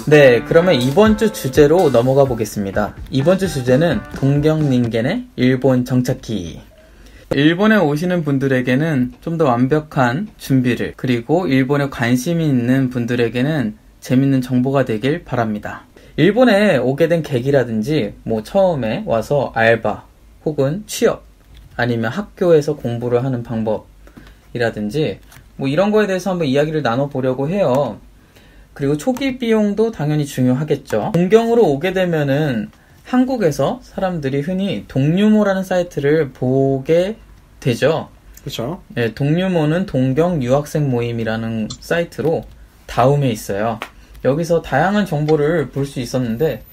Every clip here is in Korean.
네, 그러면 이번 주 주제로 넘어가 보겠습니다. 이번 주 주제는 동경닌겐의 일본 정착기. 일본에 오시는 분들에게는 좀 더 완벽한 준비를, 그리고 일본에 관심이 있는 분들에게는 재밌는 정보가 되길 바랍니다. 일본에 오게 된 계기라든지, 처음에 와서 알바, 혹은 취업, 아니면 학교에서 공부를 하는 방법이라든지, 이런 거에 대해서 한번 이야기를 나눠보려고 해요. 그리고 초기 비용도 당연히 중요하겠죠. 동경으로 오게 되면은 한국에서 사람들이 흔히 동유모라는 사이트를 보게 되죠. 그렇죠. 네, 동유모는 동경 유학생 모임이라는 사이트로 다음에 있어요. 여기서 다양한 정보를 볼 수 있었는데,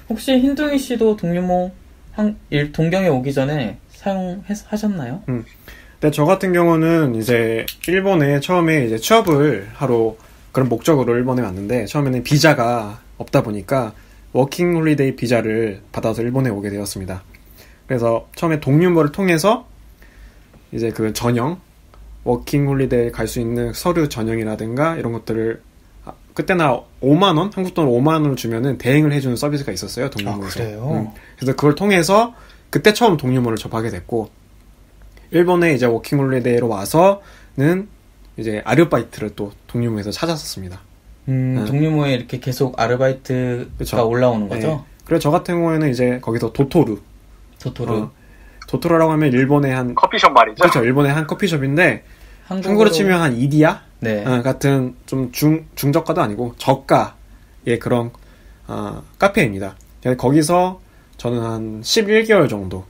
혹시 흰둥이 씨도 동유모 동경에 오기 전에 사용하셨나요? 네, 저 같은 경우는 이제 일본에 처음에 이제 취업을 하러 그런 목적으로 일본에 왔는데, 처음에는 비자가 없다 보니까 워킹 홀리데이 비자를 받아서 일본에 오게 되었습니다. 그래서 처음에 동유모를 통해서 이제 그 전형, 워킹 홀리데이 갈 수 있는 서류 전형이라든가 이런 것들을 그때나 5만원? 한국 돈 5만원을 주면은 대행을 해주는 서비스가 있었어요, 동유모에서. 아, 그래요? 그래서 그걸 통해서 그때 처음 동유모를 접하게 됐고, 일본에 이제 워킹 홀리데이로 와서는 이제 아르바이트를 또 동유모에서 찾았었습니다. 동유모에 이렇게 계속 아르바이트가 그쵸. 올라오는 거죠? 네. 그래서 저 같은 경우에는 이제 거기서 도토루. 도토루라고 하면 일본의 한 커피숍 말이죠. 그렇죠. 일본의 한 커피숍인데 한국으로 치면 한 이디야 네. 같은 좀 중저가도 아니고 저가의 그런 카페입니다. 거기서 저는 한 11개월 정도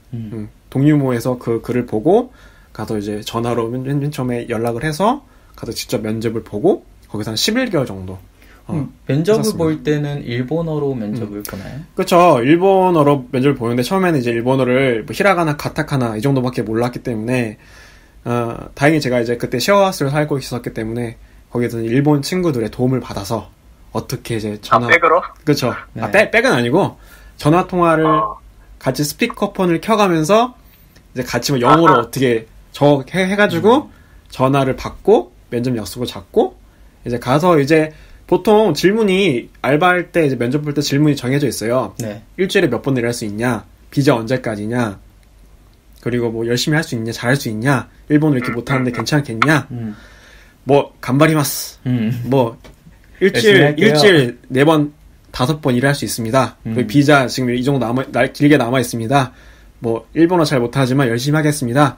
동유모에서 그 글을 보고 가서 이제 전화로 맨 처음에 연락을 해서 가서 직접 면접을 보고 거기서 한 11개월 정도 면접을 했었습니다. 볼 때는 일본어로 면접을 보나요? 그렇죠. 일본어로 면접을 보는데 처음에는 이제 일본어를 히라가나, 가타카나 이 정도밖에 몰랐기 때문에 다행히 제가 이제 그때 셰어하우스를 살고 있었기 때문에 거기에서 일본 친구들의 도움을 받아서 어떻게 이제 백으로? 그렇죠. 네. 백은 아니고 전화 통화를 같이 스피커폰을 켜가면서 이제 같이 영어로 어떻게 해가지고 전화를 받고 면접 약속을 잡고 이제 가서 이제 보통 질문이 알바할 때 이제 면접 볼 때 질문이 정해져 있어요. 네. 일주일에 몇 번 일할 수 있냐, 비자 언제까지냐, 그리고 열심히 할 수 있냐, 잘할 수 있냐, 일본어 이렇게 못하는데 괜찮겠냐, 간바리마스, 일주일 4번, 5번 일할 수 있습니다. 그리고 비자 지금 이 정도 길게 남아 있습니다. 일본어 잘 못하지만 열심히 하겠습니다.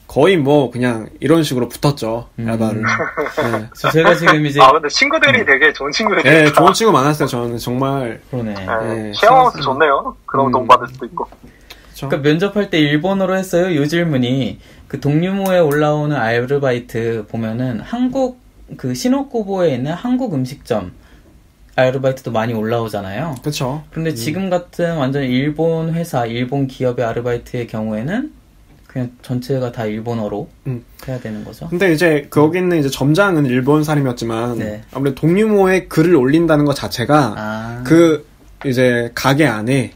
거의 그냥 이런 식으로 붙었죠, 알바를. 네. 제가 지금 이제. 근데 친구들이 되게 좋은 친구들이. 네, 좋은 친구 많았어요, 저는. 정말. 그러네. 네, 셰어하우스 좋네요. 그런 돈 받을 수도 있고. 그러니까 면접할 때 일본어로 했어요. 요 질문이. 그 동유모에 올라오는 아르바이트 보면은 시노쿠보에 있는 한국 음식점 아르바이트도 많이 올라오잖아요. 그쵸. 그런데 지금 같은 완전 일본 회사, 일본 기업의 아르바이트의 경우에는 그냥 전체가 다 일본어로 해야 되는 거죠. 근데 이제 거기 있는 이제 점장은 일본 사람이었지만 네. 아무래도 동유모에 글을 올린다는 것 자체가 그 이제 가게 안에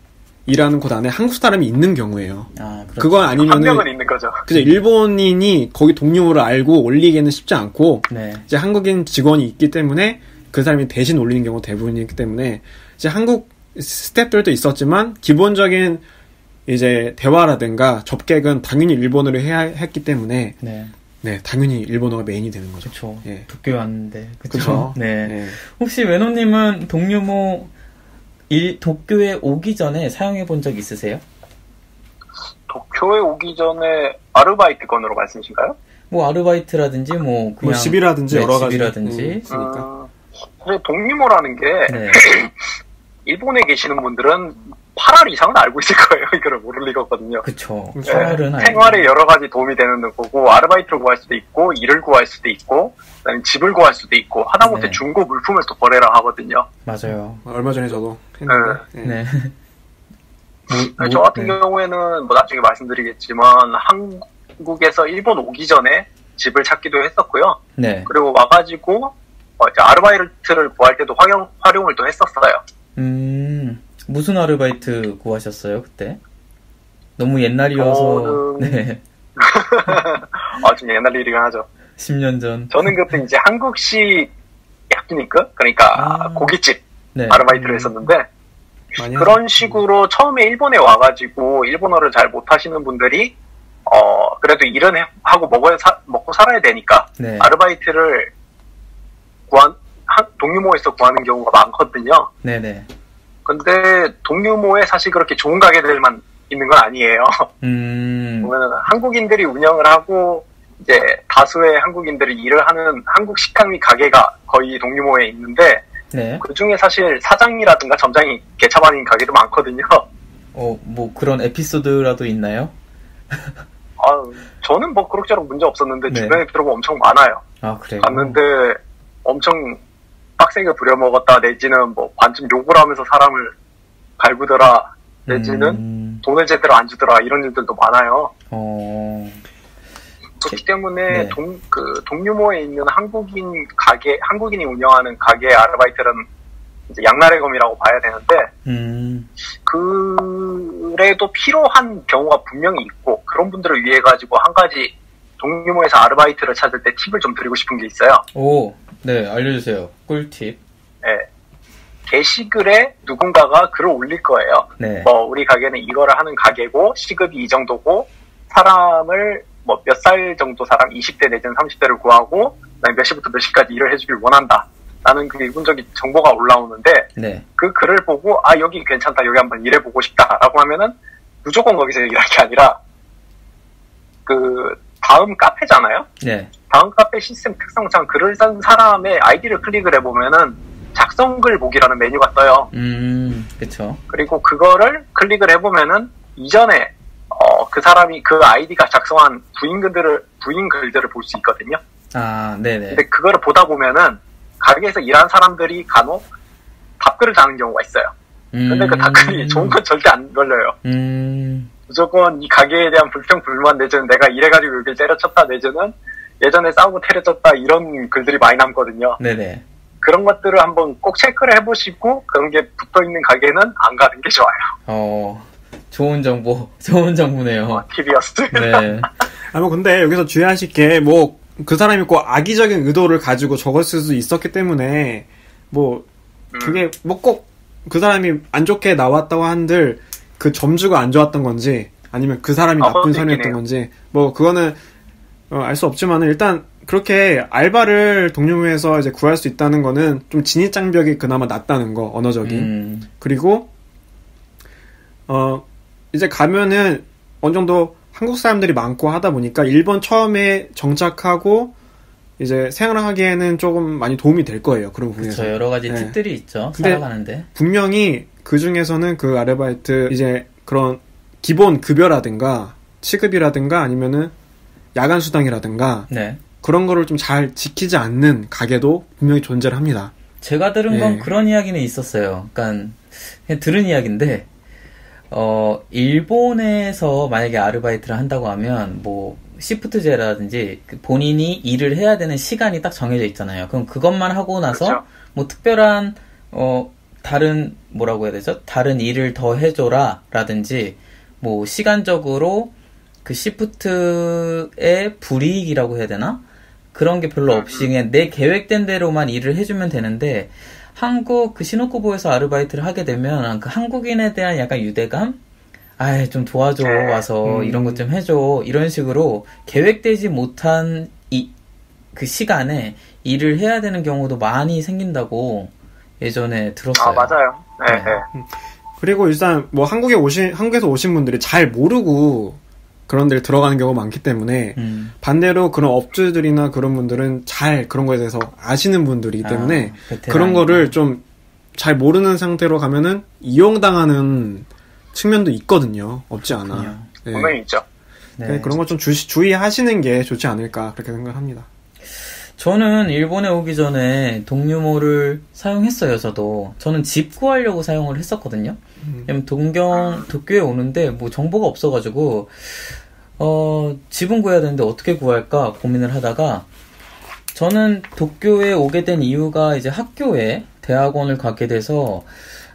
일하는 곳 안에 한국 사람이 있는 경우에요. 그렇죠. 그거 아니면은 한 명은 있는 거죠. 그죠. 일본인이 거기 동유모를 알고 올리기는 쉽지 않고 네. 이제 한국인 직원이 있기 때문에 그 사람이 대신 올리는 경우가 대부분이기 때문에 이제 한국 스태프들도 있었지만 기본적인 이제 대화라든가 접객은 당연히 일본어로 해야 했기 때문에 네, 당연히 일본어가 메인이 되는 거죠. 그렇죠. 예. 도쿄에 왔는데. 그렇죠. 네. 네. 혹시 외노님은 동유모 도쿄에 오기 전에 사용해 본 적 있으세요? 도쿄에 오기 전에 아르바이트 건으로 말씀이신가요? 아르바이트라든지 그냥 집이라든지 여러 가지 집이라든지. 사실 동유모라는 게 네. 일본에 계시는 분들은 8알 이상은 알고 있을 거예요. 이거를 모를 리가 없거든요. 그쵸. 생활에 여러 가지 도움이 되는 거고, 아르바이트를 구할 수도 있고, 일을 구할 수도 있고, 그다음에 집을 구할 수도 있고, 하다못해 중고 물품을 또 거래를 하거든요. 맞아요. 얼마 전에 저도 했는데. 저 같은 경우에는 나중에 말씀드리겠지만, 한국에서 일본 오기 전에 집을 찾기도 했었고요. 네. 그리고 와가지고, 이제 아르바이트를 구할 때도 활용을 또 했었어요. 무슨 아르바이트 구하셨어요, 그때? 너무 옛날이어서. 네. 좀 옛날 일이긴 하죠. 10년 전. 저는 그때 이제 한국식 야끼니크? 그러니까 고깃집. 네. 아르바이트를 했었는데 그런 식으로 처음에 일본에 와가지고 일본어를 잘 못하시는 분들이 그래도 일은 하고 먹고 살아야 되니까 네. 아르바이트를 동유모에서 구하는 경우가 많거든요. 네네. 근데 동유모에 사실 그렇게 좋은 가게들만 있는 건 아니에요. 보면은 한국인들이 운영을 하고 이제 다수의 한국인들이 일을 하는 한국 식당 및 가게가 거의 동유모에 있는데 네. 그 중에 사실 사장이라든가 점장이 개차반인 가게도 많거든요. 뭐 그런 에피소드라도 있나요? 저는 뭐 그럭저럭 문제 없었는데 네. 주변에 들어보면 엄청 많아요. 아, 그래요? 갔는데 엄청 빡세게 부려먹었다 내지는 뭐 반쯤 욕을 하면서 사람을 갈구더라 내지는 돈을 제대로 안 주더라 이런 일들도 많아요. 그렇기 때문에 네. 동유모에 있는 한국인이 운영하는 가게 아르바이트는 이제 양날의검이라고 봐야 되는데 그래도 필요한 경우가 분명히 있고 그런 분들을 위해 가지고 한 가지 동유모에서 아르바이트를 찾을 때 팁을 좀 드리고 싶은 게 있어요. 네, 알려주세요. 꿀팁. 네. 게시글에 누군가가 글을 올릴 거예요. 네. 뭐 우리 가게는 이거를 하는 가게고 시급이 이 정도고 사람을 뭐 몇 살 정도 사람 20대 내지는 30대를 구하고 그다음에 몇 시부터 몇 시까지 일을 해주길 원한다. 라는 그 기본적인 정보가 올라오는데 네. 그 글을 보고 여기 괜찮다 여기 한번 일해보고 싶다라고 하면은 무조건 거기서 일할 게 아니라 그 다음 카페잖아요. 네. 다음 카페 시스템 특성상 글을 쓴 사람의 아이디를 클릭을 해보면은 작성글 보기라는 메뉴가 떠요. 그쵸. 그리고 그거를 클릭을 해보면은 이전에 그 사람이 그 아이디가 작성한 부인 글들을 볼 수 있거든요. 네네. 근데 그거를 보다 보면은 가게에서 일하는 사람들이 간혹 답글을 다는 경우가 있어요. 근데 그 답글이 좋은 건 절대 안 걸려요. 무조건 이 가게에 대한 불평, 불만 내지는 내가 이래가지고 여길 때려쳤다 내지는 예전에 싸우고 때려쳤다 이런 글들이 많이 남거든요. 네네. 그런 것들을 한번 꼭 체크를 해보시고 그런 게 붙어있는 가게는 안 가는 게 좋아요. 좋은 정보네요. 팁이었습니다. 네. 뭐 근데 여기서 주의하실 게 그 사람이 꼭 악의적인 의도를 가지고 적었을 수도 있었기 때문에 그게 꼭 그 사람이 안 좋게 나왔다고 한들 그 점주가 안 좋았던 건지 아니면 그 사람이 나쁜 사람이었던 건지 그거는 알 수 없지만은 일단 그렇게 알바를 동료회에서 이제 구할 수 있다는 거는 좀 진입장벽이 그나마 낮다는 거, 언어적인. 그리고 이제 가면은 어느 정도 한국 사람들이 많고 하다 보니까 일본 처음에 정착하고 이제 생활하기에는 조금 많이 도움이 될 거예요. 그런 부분에서. 그렇죠. 여러 가지 팁들이 있죠. 살아가는데. 분명히 그 중에서는 그 아르바이트 이제 그런 기본 급여라든가 시급이라든가 아니면은 야간 수당이라든가 네. 그런 거를 좀 잘 지키지 않는 가게도 분명히 존재를 합니다. 제가 들은 건 그런 이야기는 있었어요. 그러니까 그냥 들은 이야기인데 일본에서 만약에 아르바이트를 한다고 하면 시프트제라든지 본인이 일을 해야 되는 시간이 딱 정해져 있잖아요. 그럼 그것만 하고 나서 그렇죠. 특별한 다른 뭐라고 해야 되죠? 다른 일을 더 해줘라 라든지 시간적으로 그 시프트의 불이익이라고 해야 되나? 그런 게 별로 없이 그냥 내 계획된 대로만 일을 해주면 되는데 한국 그 시노쿠보에서 아르바이트를 하게 되면 그 한국인에 대한 약간 유대감? 좀 도와줘 와서 이런 것 좀 해줘 이런 식으로 계획되지 못한 그 시간에 일을 해야 되는 경우도 많이 생긴다고 예전에 들었어요. 맞아요. 네. 그리고 일단 한국에서 오신 분들이 잘 모르고 그런 데를 들어가는 경우가 많기 때문에 반대로 그런 업주들이나 그런 분들은 잘 그런 거에 대해서 아시는 분들이기 때문에 그런 거를 좀 잘 모르는 상태로 가면은 이용당하는 측면도 있거든요. 없지 않아. 분명히 있죠. 네. 그런 거 좀 주의하시는 게 좋지 않을까 그렇게 생각합니다. 저는 일본에 오기 전에 동유모를 사용했어요. 저는 집 구하려고 사용을 했었거든요. 왜냐면 도쿄에 오는데 정보가 없어가지고 집은 구해야 되는데 어떻게 구할까 고민을 하다가 저는 도쿄에 오게 된 이유가 이제 학교에 대학원을 가게 돼서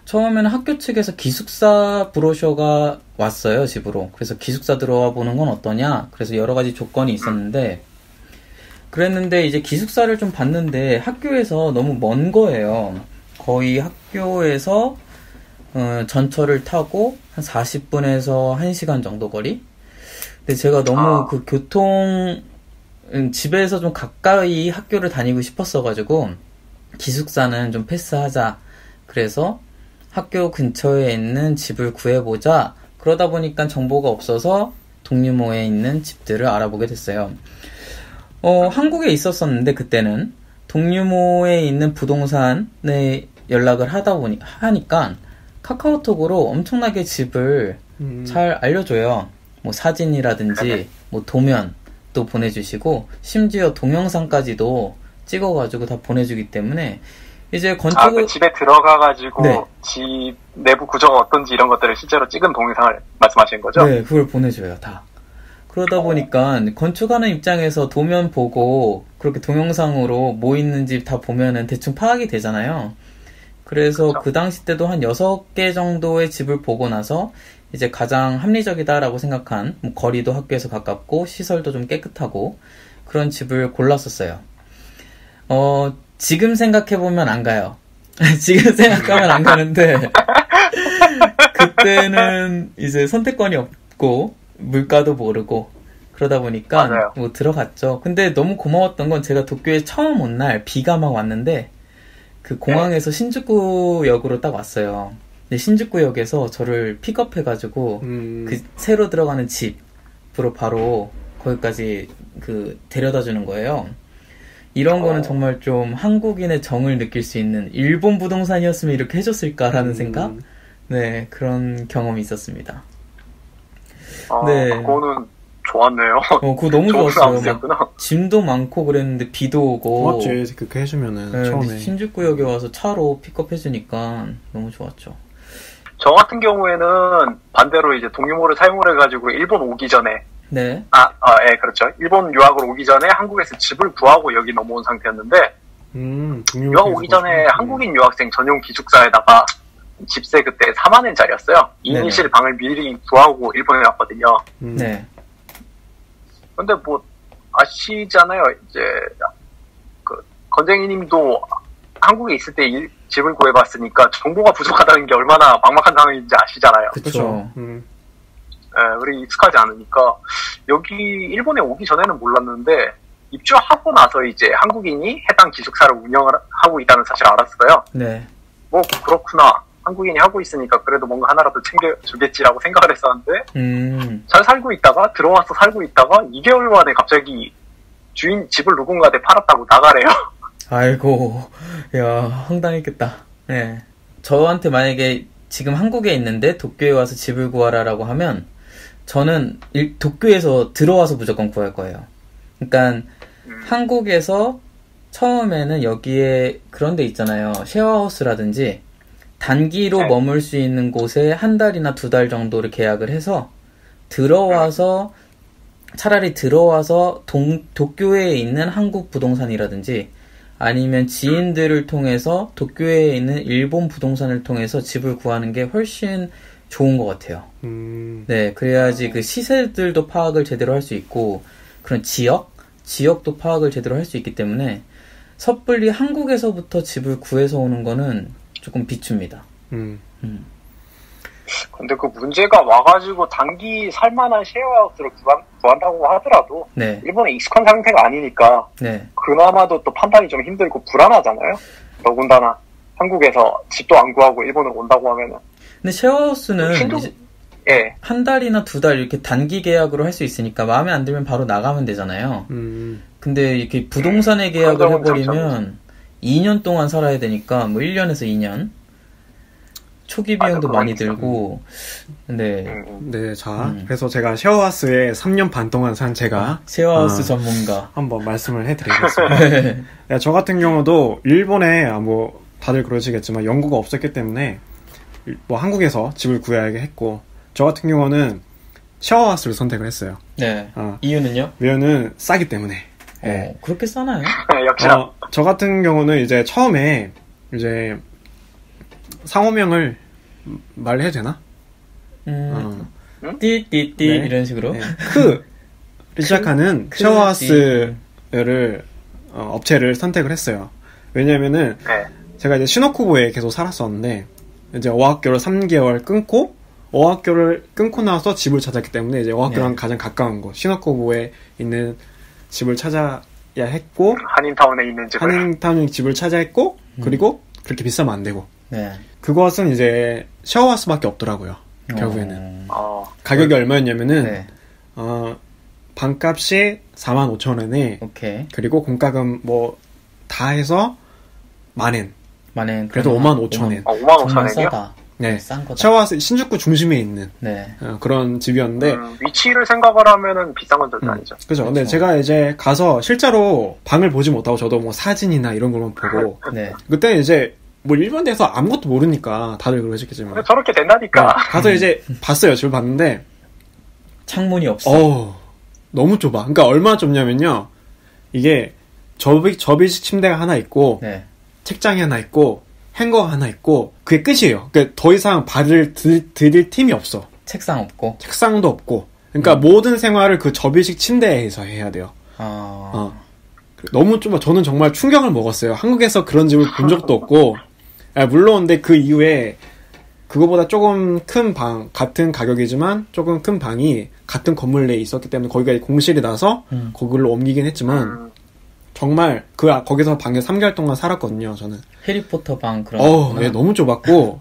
처음에는 학교 측에서 기숙사 브로셔가 왔어요, 집으로. 그래서 기숙사 들어와 보는 건 어떠냐? 그래서 여러 가지 조건이 있었는데 그랬는데 이제 기숙사를 좀 봤는데 학교에서 너무 먼 거예요. 거의 학교에서 전철을 타고 한 40분에서 1시간 정도 거리? 근데 제가 너무 그 집에서 좀 가까이 학교를 다니고 싶었어가지고 기숙사는 좀 패스하자. 그래서 학교 근처에 있는 집을 구해보자. 그러다 보니까 정보가 없어서 동류모에 있는 집들을 알아보게 됐어요. 한국에 있었었는데 그때는 동류모에 있는 부동산에 연락을 하니까 카카오톡으로 엄청나게 집을 잘 알려줘요. 뭐 사진이라든지 뭐 도면도 보내주시고 심지어 동영상까지도 찍어가지고 다 보내주기 때문에 이제 그 집에 들어가가지고 네. 집 내부 구조가 어떤지 이런 것들을 실제로 찍은 동영상을 말씀하시는 거죠? 네, 그걸 보내줘요, 다. 그러다 보니까 건축하는 입장에서 도면 보고 그렇게 동영상으로 뭐 있는지 다 보면은 대충 파악이 되잖아요. 그래서 그렇죠. 그 당시 때도 한 6개 정도의 집을 보고 나서 이제 가장 합리적이다라고 생각한 뭐 거리도 학교에서 가깝고 시설도 좀 깨끗하고 그런 집을 골랐었어요. 지금 생각해보면 안 가요. 지금 생각하면 안 가는데 그때는 이제 선택권이 없고 물가도 모르고 그러다 보니까 맞아요. 뭐 들어갔죠. 근데 너무 고마웠던 건 제가 도쿄에 처음 온 날 비가 막 왔는데 그 공항에서 신주쿠역으로 딱 왔어요. 근데 신주쿠역에서 저를 픽업해가지고 그 새로 들어가는 집으로 바로 거기까지 데려다 주는 거예요. 이런 거는 정말 좀 한국인의 정을 느낄 수 있는 일본 부동산이었으면 이렇게 해줬을까라는 생각? 네, 그런 경험이 있었습니다. 네. 그거는 좋았네요. 그거 너무 좋았어요. 짐도 많고 그랬는데 비도 오고. 고맙지, 그렇게 해주면은. 네, 처음에. 신주쿠역에 와서 차로 픽업해주니까 너무 좋았죠. 저 같은 경우에는 반대로 이제 동유모를 사용을 해가지고 일본 오기 전에. 네. 예, 그렇죠. 일본 유학을 오기 전에 한국에서 집을 구하고 여기 넘어온 상태였는데, 유학 오기 전에 한국인 유학생 전용 기숙사에다가 집세 그때 4만엔짜리였어요. 2인실 방을 미리 구하고 일본에 왔거든요. 네. 근데 뭐, 아시잖아요. 이제, 건쟁이님도 한국에 있을 때 집을 구해봤으니까 정보가 부족하다는 게 얼마나 막막한 상황인지 아시잖아요. 그쵸. 예, 우리 익숙하지 않으니까 여기 일본에 오기 전에는 몰랐는데 입주하고 나서 이제 한국인이 해당 기숙사를 운영을 하고 있다는 사실을 알았어요. 네. 뭐 그렇구나. 한국인이 하고 있으니까 그래도 뭔가 하나라도 챙겨주겠지라고 생각을 했었는데 잘 살고 있다가 들어와서 살고 있다가 2개월 만에 갑자기 집을 누군가한테 팔았다고 나가래요. 아이고, 야, 황당했겠다. 네. 저한테 만약에 지금 한국에 있는데 도쿄에 와서 집을 구하라라고 하면 저는 도쿄에서 들어와서 무조건 구할 거예요. 그러니까 한국에서 처음에는 여기에 그런 데 있잖아요. 쉐어하우스라든지 단기로 머물 수 있는 곳에 한 달이나 2달 정도를 계약을 해서 차라리 들어와서 도쿄에 있는 한국 부동산이라든지 아니면 지인들을 통해서 도쿄에 있는 일본 부동산을 통해서 집을 구하는 게 훨씬 좋은 것 같아요. 네, 그래야지 그 시세들도 파악을 제대로 할 수 있고 그런 지역도 파악을 제대로 할 수 있기 때문에 섣불리 한국에서부터 집을 구해서 오는 거는 조금 비춥니다. 근데 그 문제가 와가지고 단기 살만한 쉐어하우스를 구한다고 하더라도 네. 일본에 익숙한 상태가 아니니까 네. 그나마도 또 판단이 좀 힘들고 불안하잖아요. 더군다나 한국에서 집도 안 구하고 일본으로 온다고 하면은. 근데 쉐어하우스는 예. 한 달이나 2달 이렇게 단기 계약으로 할 수 있으니까 마음에 안 들면 바로 나가면 되잖아요. 근데 이렇게 부동산에 계약을 해버리면 2년 동안 살아야 되니까 뭐 1년에서 2년 초기 비용도 많이 들고. 네. 네, 자, 그래서 제가 쉐어하우스에 3년 반 동안 산 제가 쉐어하우스 전문가 한번 말씀을 해드리겠습니다. 네, 저 같은 경우도 일본에 뭐 다들 그러시겠지만 연구가 없었기 때문에 뭐 한국에서 집을 구해야 했고, 저 같은 경우는 쉐어하우스를 선택을 했어요. 네. 이유는요? 이유는 싸기 때문에. 네. 그렇게 싸나요? 역시나. 저 같은 경우는 이제 처음에 이제 상호명을 말해도 되나? 띠띠띠 네. 이런 식으로. 네. 크를 시작하는 쉐어하우스를 업체를 선택을 했어요. 왜냐면은 제가 이제 시노쿠보에 계속 살았었는데 이제 어학교를 3개월 끊고 어학교를 끊고 나서 집을 찾았기 때문에 이제 어학교랑 가장 가까운 곳 시노쿠보에 있는 집을 찾아야 했고 한인타운에 있는 집을 찾아야 했고 그리고 그렇게 비싸면 안 되고 그것은 이제 샤워하우스밖에 없더라고요. 결국에는 가격이 얼마였냐면은 방값이 45,000원에 그리고 공과금 뭐 다 해서 만엔 그래도 55,000원 55,000원이요? 네, 샤워하우스 신주쿠 중심에 있는 그런 집이었는데 위치를 생각을 하면은 비싼 건 절대 아니죠. 그죠. 근데 제가 이제 가서 실제로 방을 보지 못하고 저도 뭐 사진이나 이런 것만 보고 그때는 이제 뭐 일본에서 아무것도 모르니까 다들 그러셨겠지만 저렇게 된다니까. 가서 이제 봤어요. 집을 봤는데 창문이 없어. 너무 좁아. 그러니까 얼마나 좁냐면요. 이게 접이식 침대가 하나 있고 책장이 하나 있고 행거가 하나 있고 그게 끝이에요. 그러니까 더 이상 발을 들일 틈이 없어. 책상도 없고. 그러니까 모든 생활을 그 접이식 침대에서 해야 돼요. 너무 좁아. 저는 정말 충격을 먹었어요. 한국에서 그런 집을 본 적도 없고. 물론 근데 그 이후에 그거보다 조금 큰 방, 같은 가격이지만 조금 큰 방이 같은 건물 내에 있었기 때문에 거기가 공실이 나서 거기로 옮기긴 했지만 정말 거기서 방에 3개월 동안 살았거든요. 저는 해리포터 방 그런 네, 너무 좁았고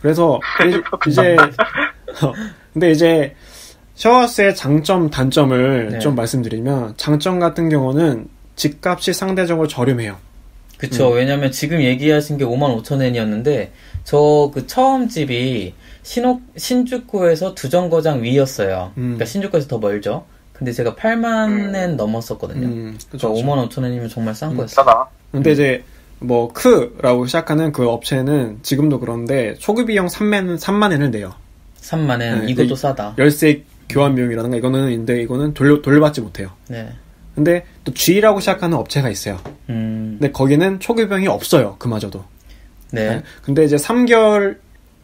그래서 이제 근데 이제 샤워하우스의 장점, 단점을 좀 말씀드리면 장점 같은 경우는 집값이 상대적으로 저렴해요. 그쵸. 왜냐면 지금 얘기하신 게 55,000엔이었는데 저 그 처음 집이 신주쿠에서 두정거장 위였어요. 그러니까 신주쿠에서 더 멀죠. 근데 제가 80,000엔 넘었었거든요. 그러니까 55,000엔이면 정말 싼 거였어요. 근데 이제 뭐 크라고 시작하는 그 업체는 지금도 그런데 초기 비용 3만엔을 내요. 3만엔 이것도 싸다. 열쇠 교환 비용이라든가 이거는 돌려받지 못해요. 근데 또 G라고 시작하는 업체가 있어요. 근데 거기는 초기 비용이 없어요. 그마저도. 근데 이제 3개월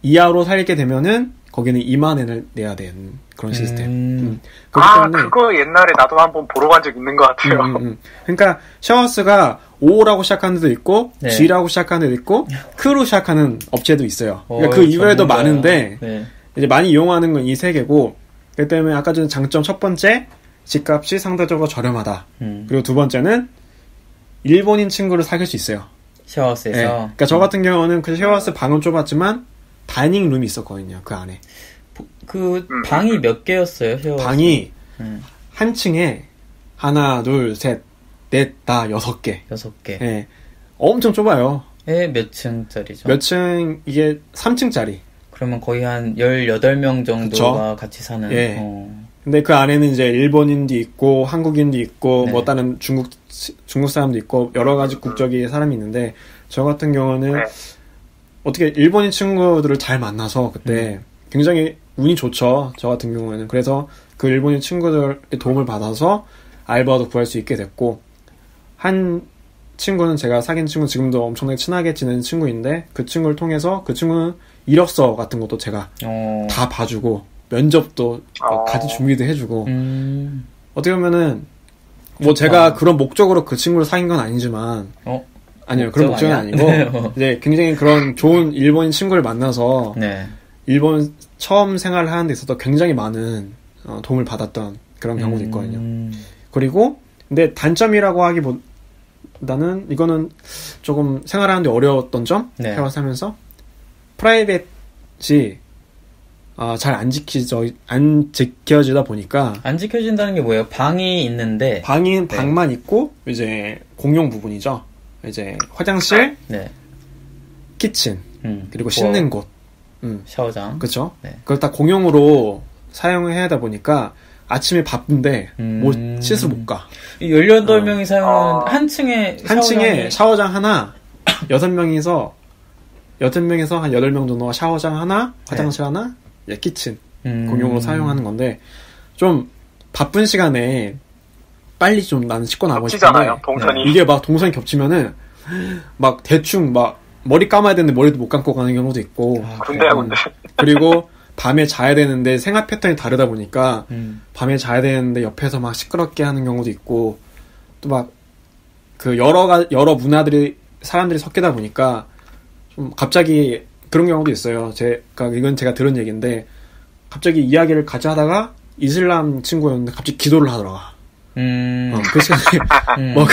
이하로 살게 되면은 거기는 2만엔을 내야 되는 그런 시스템. 그거 옛날에 나도 한번 보러 간 적 있는 것 같아요. 그러니까 샤워하우스가 O라고 시작하는 데도 있고 G라고 시작하는 데도 있고 크로 시작하는 업체도 있어요. 그러니까 그 이외에도 많은데 이제 많이 이용하는 건 이 세 개고 그렇기 때문에 아까 전에 장점 첫 번째 집값이 상대적으로 저렴하다. 그리고 두 번째는 일본인 친구를 사귈 수 있어요. 샤워하우스에서. 그러니까 저 같은 경우는 그 샤워하우스 방은 좁았지만 다이닝 룸이 있었거든요. 그 안에. 그 방이 몇 개였어요? 샤워하우스? 방이 한 층에 하나, 둘, 셋, 넷, 다 6개. 6개. 엄청 좁아요. 몇 층짜리죠? 몇 층, 이게 3층짜리. 그러면 거의 한 18명 정도가 같이 사는. 근데 그 안에는 이제 일본인도 있고 한국인도 있고 뭐 다른 중국 사람도 있고 여러 가지 국적의 사람이 있는데 저 같은 경우는 어떻게 일본인 친구들을 잘 만나서 그때 굉장히 운이 좋죠. 저 같은 경우에는. 그래서 그 일본인 친구들의 도움을 받아서 알바도 구할 수 있게 됐고 한 친구는 제가 사귄 친구 지금도 엄청나게 친하게 지내는 친구인데 그 친구를 통해서 그 친구는 이력서 같은 것도 제가 다 봐주고 면접도 같이 준비도 해주고 어떻게 보면은 뭐 제가 그런 목적으로 그 친구를 사귄 건 아니지만 아니요 그런 목적은 아니고 이제 굉장히 그런 좋은 일본인 친구를 만나서 일본 처음 생활을 하는 데 있어서 굉장히 많은 도움을 받았던 그런 경우도 있거든요. 그리고 근데 단점이라고 하기보다는 이거는 조금 생활하는데 어려웠던 점 생활하면서 프라이빗이 잘 안 지켜지다 보니까. 안 지켜진다는 게 뭐예요? 방이 있는데. 방만 있고, 이제, 공용 부분이죠. 이제, 화장실, 키친, 그리고 씻는 곳. 샤워장. 그쵸? 그걸 다 공용으로 사용해야 하다 보니까, 아침에 바쁜데, 씻으러 못 가. 18명이 사용하는 한 층에 샤워장 하나, 6명에서 한 8명 정도가 샤워장 하나, 화장실 하나, 키친 공용으로 사용하는 건데 좀 바쁜 시간에 빨리 좀 나는 씻고 나가고 싶은데 이게 막 동선이 겹치면은 막 대충 막 머리 감아야 되는데 머리도 못 감고 가는 경우도 있고 근데 그리고 밤에 자야 되는데 생활 패턴이 다르다 보니까 밤에 자야 되는데 옆에서 막 시끄럽게 하는 경우도 있고 또 막 그 여러 문화들이 사람들이 섞이다 보니까 좀 갑자기 그런 경우도 있어요. 이건 제가 들은 얘기인데 갑자기 이야기를 같이 하다가 이슬람 친구였는데 갑자기 기도를 하더라고요. 그 시간에 뭐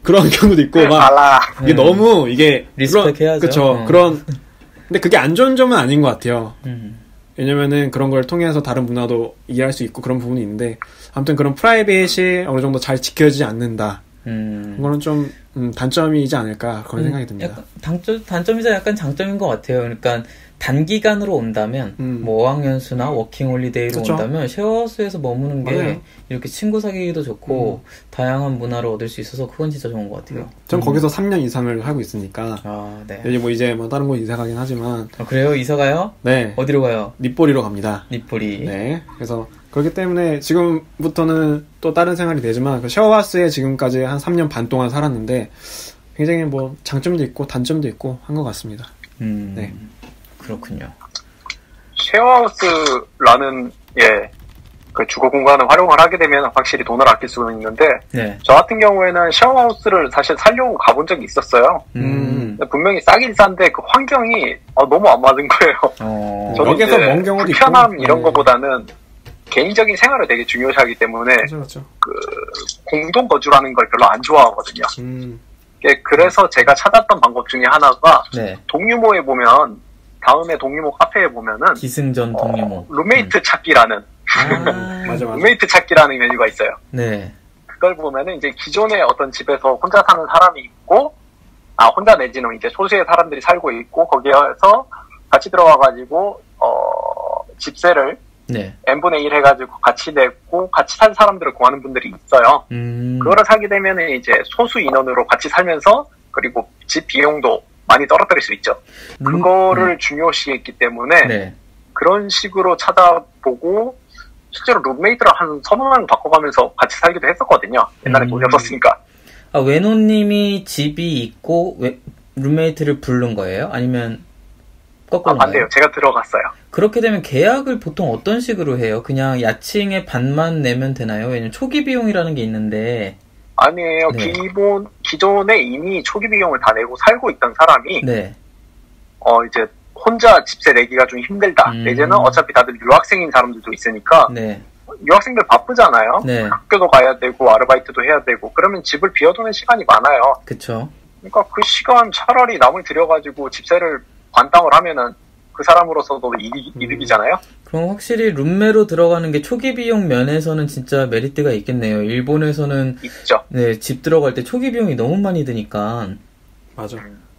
그런 경우도 있고 막 이게 너무 이게 리스펙해야죠. 그렇죠. 근데 그게 안 좋은 점은 아닌 것 같아요. 왜냐면은 그런 걸 통해서 다른 문화도 이해할 수 있고 그런 부분이 있는데 아무튼 그런 프라이빗이 어느 정도 잘 지켜지지 않는다. 그거는 좀 단점이지 않을까 그런 생각이 듭니다. 단점이자 약간 장점인 것 같아요. 그러니까 단기간으로 온다면 뭐 어학연수나 워킹홀리데이로 그쵸? 온다면 쉐어하우스에서 머무는 게 맞아요. 이렇게 친구 사귀기도 좋고 다양한 문화를 얻을 수 있어서 그건 진짜 좋은 것 같아요. 전 거기서 3년 이상을 하고 있으니까 네. 이제 뭐 다른 곳 이사 가긴 하지만 그래요? 이사 가요? 네. 어디로 가요? 닛보리로 갑니다. 닛보리. 네. 그래서 그렇기 때문에 지금부터는 또 다른 생활이 되지만 그 쉐어하우스에 지금까지 한 3년 반 동안 살았는데 굉장히 뭐 장점도 있고 단점도 있고 한 것 같습니다. 네. 그렇군요. 쉐어하우스라는 그 주거 공간을 활용을 하게 되면 확실히 돈을 아낄 수는 있는데 네. 저 같은 경우에는 쉐어하우스를 사실 살려고 가본 적이 있었어요. 분명히 싸긴 싼데 그 환경이 너무 안 맞은 거예요. 저는 여기서 먼 경우도 불편함 있고. 이런 거보다는 개인적인 생활을 되게 중요시하기 때문에 그렇죠. 그 공동 거주라는 걸 별로 안 좋아하거든요. 그래서 제가 찾았던 방법 중에 하나가 네. 동유모에 보면 다음에 동유모 카페에 보면은 기승전 동유모 룸메이트 찾기라는 맞아. 룸메이트 찾기라는 메뉴가 있어요. 네. 그걸 보면은 이제 기존에 어떤 집에서 혼자 사는 사람이 있고 혼자 내지는 이제 소수의 사람들이 살고 있고 거기에서 같이 들어와가지고 집세를 네. n분의 1 해가지고 같이 내고 같이 살 사람들을 구하는 분들이 있어요. 그거를 사게 되면은 이제 소수 인원으로 같이 살면서 그리고 집 비용도 많이 떨어뜨릴 수 있죠. 그거를 중요시했기 때문에 네. 그런 식으로 찾아보고 실제로 룸메이트를 한 서너 명 바꿔가면서 같이 살기도 했었거든요. 옛날에 돈이 없었으니까. 외노님이 집이 있고 룸메이트를 부른 거예요? 아니면 거꾸로인가요? 반대요. 제가 들어갔어요. 그렇게 되면 계약을 보통 어떤 식으로 해요? 그냥 야칭의 반만 내면 되나요? 왜냐면 초기 비용이라는 게 있는데. 아니에요. 네. 기존에 이미 초기 비용을 다 내고 살고 있던 사람이 네. 이제 혼자 집세 내기가 좀 힘들다. 내지는 어차피 다들 유학생인 사람들도 있으니까 네. 유학생들 바쁘잖아요. 네. 학교도 가야 되고 아르바이트도 해야 되고 그러면 집을 비워두는 시간이 많아요. 그쵸. 그러니까 그 시간 차라리 남을 들여가지고 집세를 반땅을 하면은 그 사람으로서도 이득이잖아요. 그럼 확실히 룸메로 들어가는 게 초기 비용 면에서는 진짜 메리트가 있겠네요. 일본에서는 있죠. 네, 집 들어갈 때 초기 비용이 너무 많이 드니까. 맞아.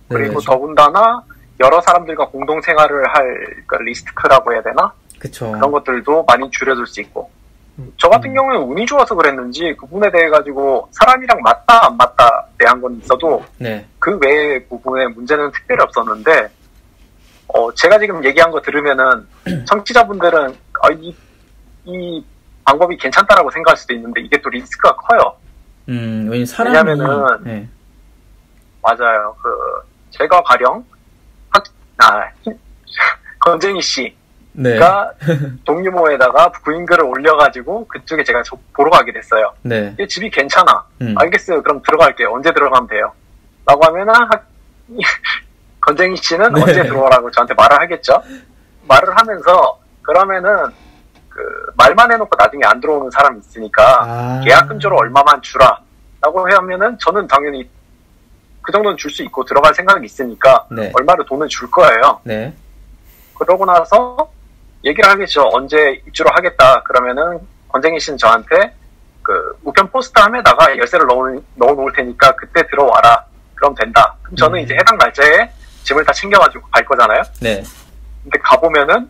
그리고 네. 더군다나 여러 사람들과 공동 생활을 할 그러니까 리스크라고 해야 되나? 그쵸. 그런 것들도 많이 줄여줄 수 있고. 저 같은 경우는 운이 좋아서 그랬는지 그 부분에 대해 가지고 사람이랑 맞다 안 맞다 대한 건 있어도 네. 그 외의 부분에 문제는 특별히 없었는데 제가 지금 얘기한 거 들으면은 청취자분들은 이 방법이 괜찮다라고 생각할 수도 있는데 이게 또 리스크가 커요. 왜냐면은 네. 맞아요. 제가 가령 건쟁이 씨가 네. 동유모에다가 부인글을 올려가지고 그쪽에 제가 보러 가게 됐어요. 네. 이 집이 괜찮아. 알겠어요. 그럼 들어갈게요. 언제 들어가면 돼요? 라고 하면은 건쟁이 씨는 네. 언제 들어오라고 저한테 말을 하겠죠. 말을 하면서 그러면은 말만 해놓고 나중에 안 들어오는 사람이 있으니까 계약금조로 얼마만 주라 라고 하면은 저는 당연히 그 정도는 줄 수 있고 들어갈 생각이 있으니까 네. 얼마를 돈을 줄 거예요. 네. 그러고 나서 얘기를 하겠죠. 언제 입주를 하겠다. 그러면은 건쟁이 씨는 저한테 우편 포스트함에다가 열쇠를 넣어놓을 테니까 그때 들어와라. 그럼 된다. 그럼 저는 이제 해당 날짜에 짐을 다 챙겨가지고 갈 거잖아요. 네. 근데 가보면은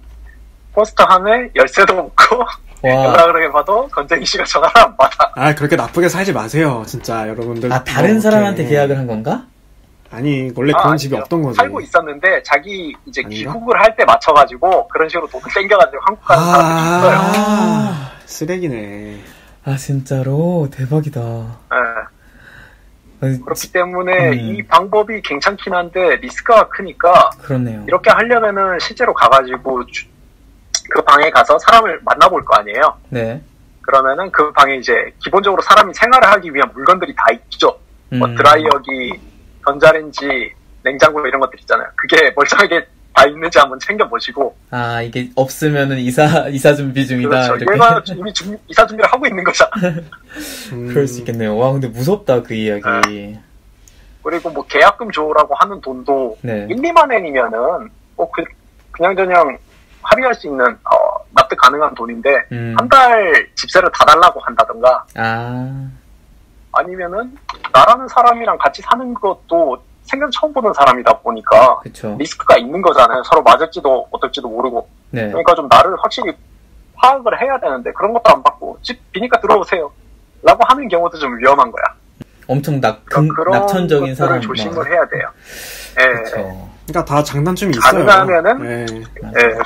포스트함에 열쇠도 없고 연락을 해봐도 건쟁이 씨가 전화를 안 받아. 그렇게 나쁘게 살지 마세요. 진짜 여러분들. 다른 사람한테 계약을 한 건가? 아니 원래 그런 집이 없던 거지. 살고 있었는데 자기 이제 귀국을 할 때 맞춰가지고 그런 식으로 돈을 땡겨가지고 한국 가는 사람들이 있어요. 쓰레기네. 진짜로 대박이다. 네. 그렇기 때문에 이 방법이 괜찮긴 한데 리스크가 크니까 그렇네요. 이렇게 하려면은 실제로 가가지고 그 방에 가서 사람을 만나볼 거 아니에요. 네. 그러면은 그 방에 이제 기본적으로 사람이 생활을 하기 위한 물건들이 다 있죠. 뭐 드라이어기, 전자레인지, 냉장고 이런 것들 있잖아요. 그게 멀쩡하게 다 있는지 한번 챙겨보시고. 아, 이게 없으면은 이사 준비 중이다. 그렇죠. 이렇게. 얘가 이미 이사 준비를 하고 있는 거잖아. 그럴 수 있겠네요. 와, 근데 무섭다, 그 이야기. 그리고 뭐 계약금 줘라고 하는 돈도 네. 1, 2만 엔이면은 그냥저냥 합의할 수 있는 납득 가능한 돈인데 한 달 집세를 다 달라고 한다던가 아니면은 나라는 사람이랑 같이 사는 것도 생전 처음 보는 사람이다 보니까 그쵸. 리스크가 있는 거잖아요. 서로 맞을지도 어떨지도 모르고. 네. 그러니까 좀 나를 확실히 파악을 해야 되는데 그런 것도 안 받고 집 비니까 들어오세요 라고 하는 경우도 좀 위험한 거야. 엄청 낙천적인 사람 조심을 해야 돼요. 그쵸. 그러니까 다 장단점이 있어요. 가능하면은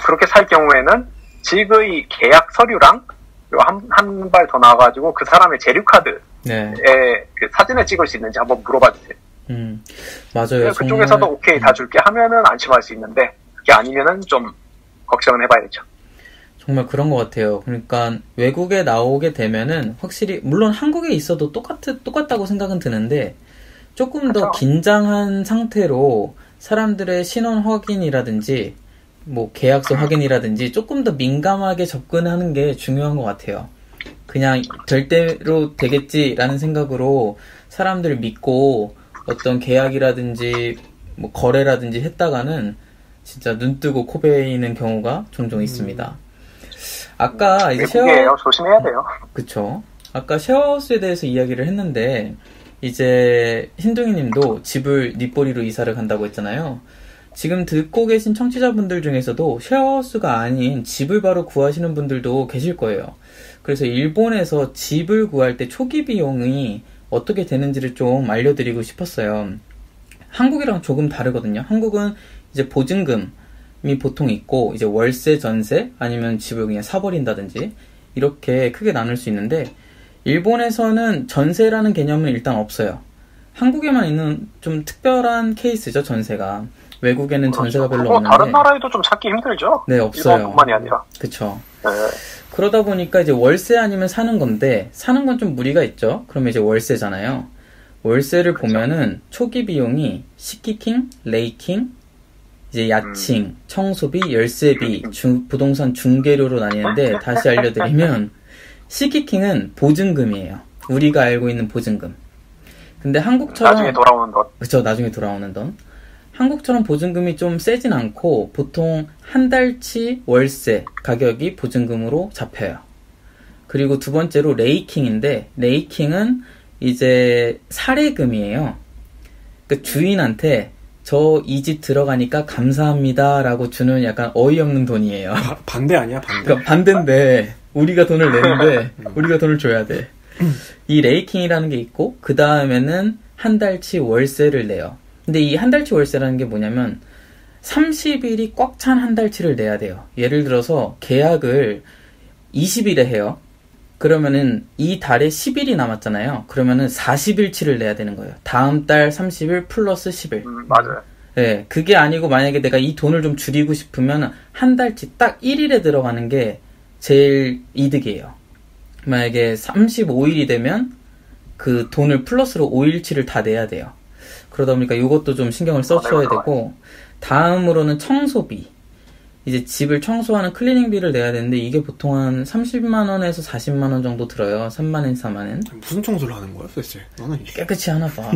그렇게 살 경우에는 집의 계약 서류랑 한 발 더 나와가지고 그 사람의 재료 카드에 그 사진을 찍을 수 있는지 한번 물어봐 주세요. 맞아요. 그쪽에서도 오케이 다 줄게 하면은 안심할 수 있는데 그게 아니면은 좀 걱정은 해봐야죠. 정말 그런 것 같아요. 그러니까 외국에 나오게 되면은 확실히 물론 한국에 있어도 똑같다고 생각은 드는데 조금 더 긴장한 상태로 사람들의 신원 확인이라든지 뭐 계약서 확인이라든지 조금 더 민감하게 접근하는 게 중요한 것 같아요. 그냥 될 대로 되겠지라는 생각으로 사람들을 믿고 어떤 계약이라든지 뭐 거래라든지 했다가는 진짜 눈 뜨고 코 베이는 경우가 종종 있습니다. 아까 이제 조심해야 돼요. 그쵸. 아까 쉐어하우스에 대해서 이야기를 했는데 이제 흰둥이님도 집을 닛보리로 이사를 간다고 했잖아요. 지금 듣고 계신 청취자분들 중에서도 쉐어하우스가 아닌 집을 바로 구하시는 분들도 계실 거예요. 그래서 일본에서 집을 구할 때 초기 비용이 어떻게 되는지를 좀 알려드리고 싶었어요. 한국이랑 조금 다르거든요. 한국은 이제 보증금이 보통 있고 이제 월세, 전세 아니면 집을 그냥 사버린다든지 이렇게 크게 나눌 수 있는데 일본에서는 전세라는 개념은 일단 없어요. 한국에만 있는 좀 특별한 케이스죠, 전세가. 외국에는 전세가 별로 없는데 다른 나라에도 좀 찾기 힘들죠? 네, 없어요. 일본뿐만이 아니라. 그쵸. 네. 그러다 보니까 이제 월세 아니면 사는 건데 사는 건 좀 무리가 있죠. 그러면 이제 월세잖아요. 월세를 보면은 초기 비용이 시키킹, 레이킹, 이제 야칭, 청소비, 열세비, 부동산 중개료로 나뉘는데 다시 알려드리면 시키킹은 보증금이에요. 우리가 알고 있는 보증금. 근데 한국처럼 나중에 돌아오는 돈. 그쵸, 나중에 돌아오는 돈. 한국처럼 보증금이 좀 세진 않고 보통 한 달치 월세 가격이 보증금으로 잡혀요. 그리고 두 번째로 레이킹인데 레이킹은 이제 사례금이에요. 그 주인한테 저 이 집 들어가니까 감사합니다 라고 주는 약간 어이없는 돈이에요. 반대 아니야? 반대? 그러니까 반대인데 우리가 돈을 내는데 우리가 돈을 줘야 돼. 이 레이킹이라는 게 있고 그 다음에는 한 달치 월세를 내요. 근데 이 한 달치 월세라는 게 뭐냐면 30일이 꽉 찬 한 달치를 내야 돼요. 예를 들어서 계약을 20일에 해요. 그러면은 이 달에 10일이 남았잖아요. 그러면은 40일치를 내야 되는 거예요. 다음 달 30일 플러스 10일. 맞아요. 네, 그게 아니고 만약에 내가 이 돈을 좀 줄이고 싶으면 한 달치 딱 1일에 들어가는 게 제일 이득이에요. 만약에 35일이 되면 그 돈을 플러스로 5일치를 다 내야 돼요. 그러다 보니까 이것도 좀 신경을 써줘야 되고 다음으로는 청소비. 이제 집을 청소하는 클리닝비를 내야 되는데 이게 보통 한 30만원에서 40만원 정도 들어요. 3만원, 4만원. 무슨 청소를 하는 거야 도대체? 나는 깨끗이 하나 봐.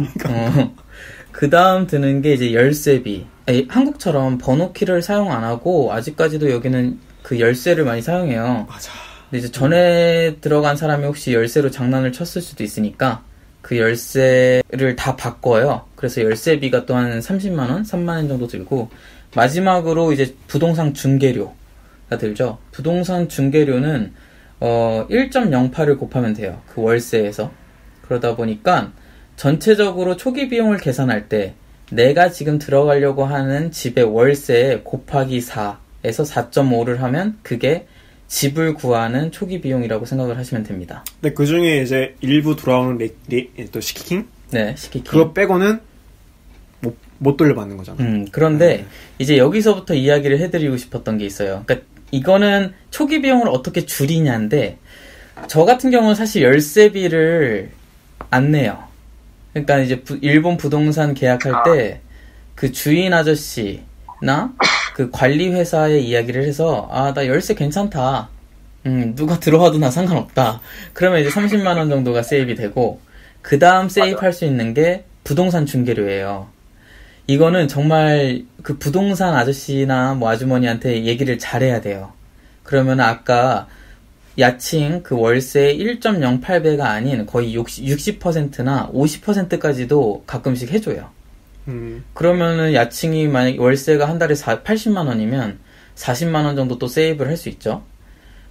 그 다음 드는 게 이제 열쇠비. 한국처럼 번호키를 사용 안 하고 아직까지도 여기는 그 열쇠를 많이 사용해요. 맞아. 근데 이제 전에 들어간 사람이 혹시 열쇠로 장난을 쳤을 수도 있으니까 그 열쇠를 다 바꿔요. 그래서 열쇠비가 또 한 30만원, 3만원 정도 들고 마지막으로 이제 부동산 중개료가 들죠. 부동산 중개료는 1.08을 곱하면 돼요. 그 월세에서. 그러다 보니까 전체적으로 초기 비용을 계산할 때 내가 지금 들어가려고 하는 집의 월세에 곱하기 4에서 4.5를 하면 그게 집을 구하는 초기 비용이라고 생각을 하시면 됩니다. 근데 그 중에 이제 일부 돌아오는 또 시키킹? 네, 시키킹. 그거 빼고는 못 돌려받는 거잖아. 그런데 이제 여기서부터 이야기를 해드리고 싶었던 게 있어요. 그러니까 이거는 초기 비용을 어떻게 줄이냐인데 저 같은 경우는 사실 열쇠비를 안 내요. 그러니까 이제 일본 부동산 계약할 때 그 주인 아저씨나 그 관리 회사의 이야기를 해서 나 열쇠 괜찮다. 누가 들어와도 나 상관없다. 그러면 이제 30만 원 정도가 세입이 되고 그 다음 세입할 수 있는 게 부동산 중개료예요. 이거는 정말 그 부동산 아저씨나 뭐 아주머니한테 얘기를 잘해야 돼요. 그러면 아까 야칭 그 월세 1.08배가 아닌 거의 60%나 50%까지도 가끔씩 해줘요. 그러면은 야칭이 만약 월세가 한 달에 80만 원이면 40만 원 정도 또 세이브를 할 수 있죠.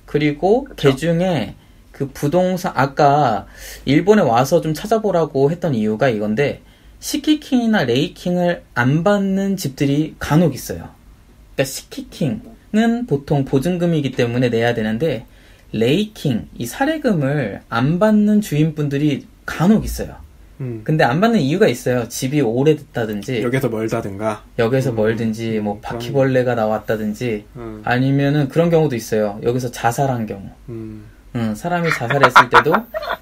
그리고 그 중에 그 부동산 아까 일본에 와서 좀 찾아보라고 했던 이유가 이건데 시키킹이나 레이킹을 안 받는 집들이 간혹 있어요. 그러니까 시키킹은 보통 보증금이기 때문에 내야 되는데 레이킹, 이 사례금을 안 받는 주인분들이 간혹 있어요. 근데 안 받는 이유가 있어요. 집이 오래됐다든지 역에서 멀다든가 역에서 멀든지 뭐 바퀴벌레가 나왔다든지 아니면은 그런 경우도 있어요. 여기서 자살한 경우 사람이 자살했을 때도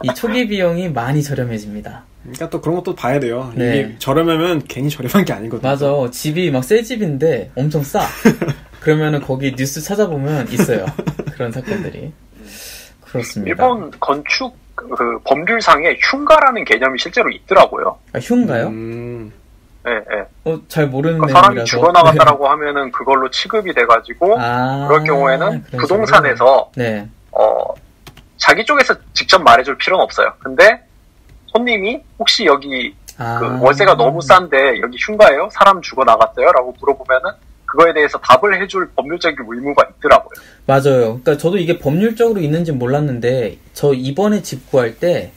이 초기 비용이 많이 저렴해집니다. 그러니까 또 그런 것도 봐야 돼요. 네. 이게 저렴하면 괜히 저렴한 게 아니거든요. 맞아. 집이 막 새 집인데 엄청 싸. 그러면은 거기 뉴스 찾아보면 있어요. 그런 사건들이. 그렇습니다. 일본 건축 그 법률상에 흉가라는 개념이 실제로 있더라고요. 흉가요? 네, 네. 잘 모르는 그러니까 사람이 내용이라서. 죽어나갔다라고 하면은 그걸로 취급이 돼가지고 그럴 경우에는 부동산에서 네. 자기 쪽에서 직접 말해줄 필요는 없어요. 근데 손님이 혹시 여기 그 월세가 너무 싼데 여기 흉가예요? 사람 죽어나갔어요? 라고 물어보면은 그거에 대해서 답을 해줄 법률적인 의무가 있더라고요. 맞아요. 그러니까 저도 이게 법률적으로 있는지 몰랐는데 저 이번에 집 구할 때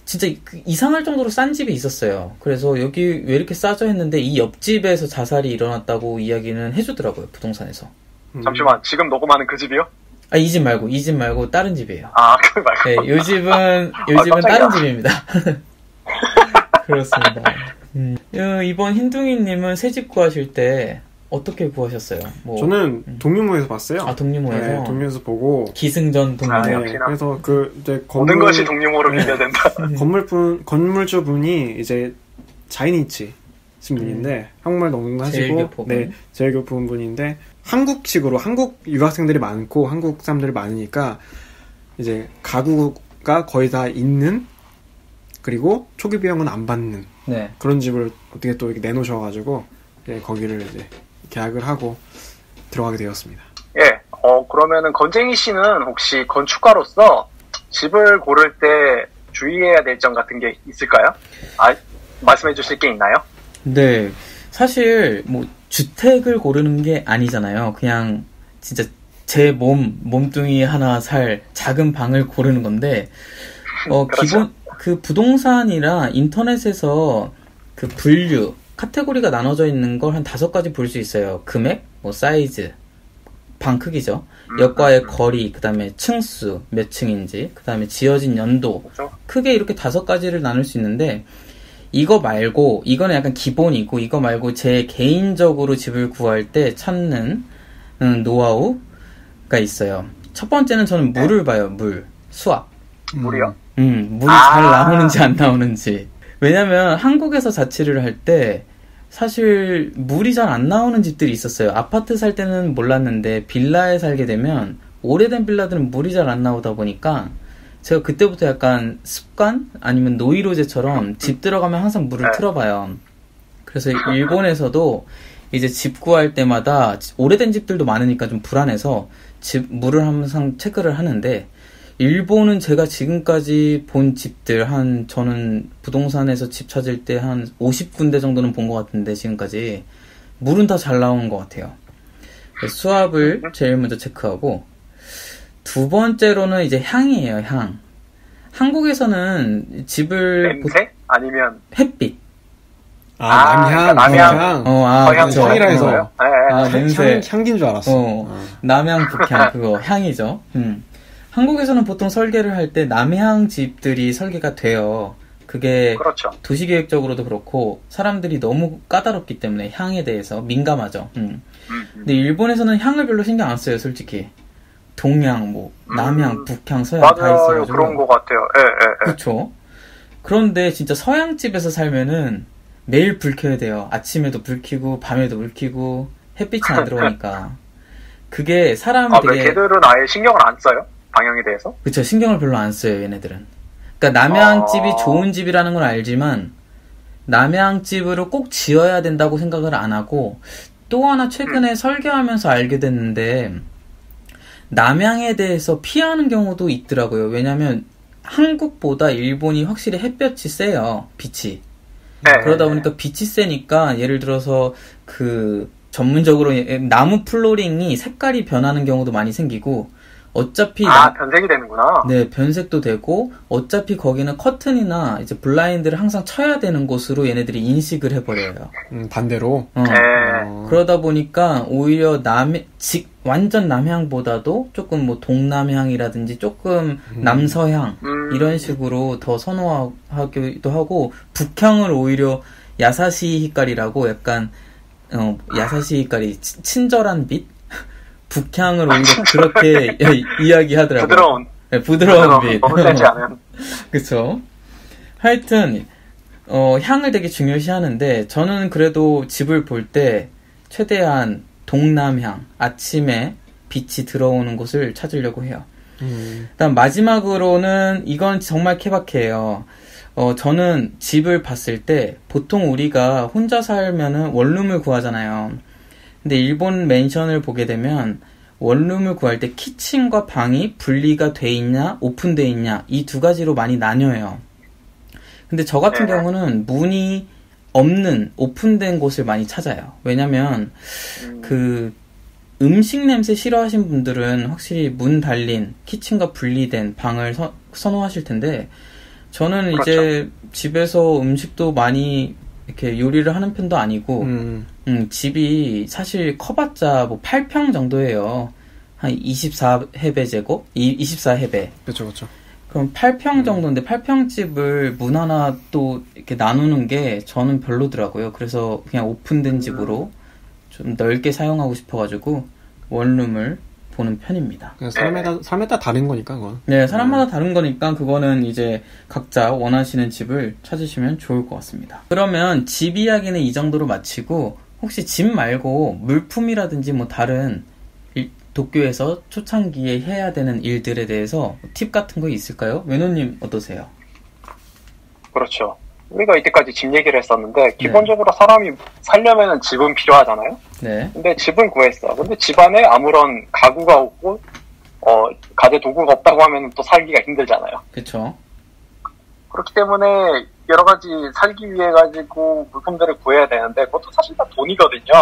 진짜 이상할 정도로 싼 집이 있었어요. 그래서 여기 왜 이렇게 싸져 했는데 이 옆집에서 자살이 일어났다고 이야기는 해주더라고요. 부동산에서. 잠시만, 지금 녹음하는 그 집이요? 이 집 말고 다른 집이에요. 그 말고. 네, 요 집은 다른 집입니다. 그렇습니다. 이번 흰둥이님은 새 집 구하실 때 어떻게 구하셨어요? 저는 동묘모에서 봤어요. 동묘모에서? 네, 동묘에서 보고. 기승전 동묘. 네, 그래서 이제 모든 것이 동묘모로 밀려야 된다. 건물주분이 이제 자이니치 신분인데, 한국말 너무 하시고, 네, 제일 교포 분인데, 한국식으로 한국 유학생들이 많고, 한국 사람들이 많으니까, 이제 가구가 거의 다 있는, 그리고 초기 비용은 안 받는, 네. 그런 집을 어떻게 또 이렇게 내놓으셔가지고, 네, 거기를 이제 계약을 하고 들어가게 되었습니다. 예, 그러면은 건쟁이 씨는 혹시 건축가로서 집을 고를 때 주의해야 될 점 같은 게 있을까요? 말씀해 주실 게 있나요? 네, 사실 주택을 고르는 게 아니잖아요. 그냥 진짜 제 몸뚱이 하나 살 작은 방을 고르는 건데 그렇죠. 기본 그 부동산이라 인터넷에서 그 분류 카테고리가 나눠져 있는 걸 한 5가지 볼 수 있어요. 금액, 사이즈, 방 크기죠. 역과의 거리, 그 다음에 층수, 몇 층인지, 그 다음에 지어진 연도. 그렇죠. 크게 이렇게 5가지를 나눌 수 있는데, 이거 말고, 이거는 약간 기본이고, 이거 말고 제 개인적으로 집을 구할 때 찾는 노하우가 있어요. 첫 번째는 저는 물을 봐요, 수압. 물이요? 물이 잘 나오는지 안 나오는지. 왜냐면 한국에서 자취를 할 때 사실 물이 잘 안 나오는 집들이 있었어요. 아파트 살 때는 몰랐는데 빌라에 살게 되면 오래된 빌라들은 물이 잘 안 나오다 보니까 제가 그때부터 약간 습관? 아니면 노이로제처럼 집 들어가면 항상 물을 틀어봐요. 그래서 일본에서도 이제 집 구할 때마다 오래된 집들도 많으니까 좀 불안해서 물을 항상 체크를 하는데 일본은 제가 지금까지 본 집들 저는 부동산에서 집 찾을 때 한 50군데 정도는 본 것 같은데 지금까지 물은 다 잘 나오는 것 같아요. 수압을 제일 먼저 체크하고 두 번째로는 이제 향이에요. 향. 한국에서는 집을 냄새? 아니면 햇빛. 남향. 그렇죠. 향이라 해서. 냄새. 향기인 줄 알았어. 남향, 북향 그거 향이죠. 한국에서는 보통 설계를 할 때 남향 집들이 설계가 돼요. 그게 그렇죠. 도시계획적으로도 그렇고 사람들이 너무 까다롭기 때문에 향에 대해서 민감하죠. 근데 일본에서는 향을 별로 신경 안 써요, 솔직히. 동향, 남향, 북향, 서향 맞아요. 다 있어가지고. 그런 것 같아요. 그렇죠. 그런데 진짜 서양집에서 살면은 매일 불 켜야 돼요. 아침에도 불 켜고 밤에도 불 켜고 햇빛이 안 들어오니까. 그게 사람을 되게... 걔들은 아예 신경을 안 써요? 방향에 대해서? 그쵸. 신경을 별로 안 써요, 얘네들은. 그러니까 남양집이 좋은 집이라는 걸 알지만 남양집으로 꼭 지어야 된다고 생각을 안 하고, 또 하나 최근에 설계하면서 알게 됐는데 남양에 대해서 피하는 경우도 있더라고요. 왜냐면 한국보다 일본이 확실히 햇볕이 세요. 빛이. 그러다 보니까 빛이 세니까 예를 들어서 그 전문적으로 나무 플로링이 색깔이 변하는 경우도 많이 생기고, 어차피 변색이 되는구나. 네, 변색도 되고, 어차피 거기는 커튼이나 이제 블라인드를 항상 쳐야 되는 곳으로 얘네들이 인식을 해버려요. 반대로. 그러다 보니까 오히려 완전 남향보다도 조금 뭐 동남향이라든지 조금 남서향 이런 식으로 더 선호하기도 하고, 북향을 오히려 야사시 히카리라고 약간 야사시 히카리 친절한 빛? 북향을 오히려 그렇게 이야기하더라고요. 부드러운 빛. 너무 세지 않은. 그쵸. 하여튼 향을 되게 중요시 하는데, 저는 그래도 집을 볼 때 최대한 동남향, 아침에 빛이 들어오는 곳을 찾으려고 해요. 그다음 마지막으로는, 이건 정말 케바케예요. 저는 집을 봤을 때 보통 우리가 혼자 살면은 원룸을 구하잖아요. 근데 일본 맨션을 보게 되면 원룸을 구할 때 키친과 방이 분리가 돼 있냐 오픈돼 있냐 이 두 가지로 많이 나뉘어요. 근데 저 같은 경우는 문이 없는 오픈된 곳을 많이 찾아요. 왜냐면 그 음식 냄새 싫어하시는 분들은 확실히 문 달린 키친과 분리된 방을 선호하실 텐데, 저는 그렇죠. 이제 집에서 음식도 많이 이렇게 요리를 하는 편도 아니고, 집이 사실 커봤자 뭐 8평 정도예요. 한 24해배 제곱? 24해배. 그쵸. 그럼 8평 정도인데 8평 집을 문 하나 또 이렇게 나누는 게 저는 별로더라고요. 그래서 그냥 오픈된 집으로 좀 넓게 사용하고 싶어가지고 원룸을 보는 편입니다. 사람에 따라 다른 거니까, 그건. 네, 사람마다 다른 거니까 그거는 이제 각자 원하시는 집을 찾으시면 좋을 것 같습니다. 그러면 집 이야기는 이 정도로 마치고, 혹시 집 말고 물품이라든지 뭐 다른 도쿄에서 초창기에 해야 되는 일들에 대해서 팁 같은 거 있을까요? 외노님 어떠세요? 그렇죠. 우리가 이때까지 집 얘기를 했었는데, 기본적으로 사람이 살려면 집은 필요하잖아요? 네. 근데 집은 구했어. 근데 집안에 아무런 가구가 없고, 가재 도구가 없다고 하면 또 살기가 힘들잖아요. 그쵸. 그렇기 때문에 여러 가지 살기 위해 가지고 물품들을 구해야 되는데, 그것도 사실 다 돈이거든요.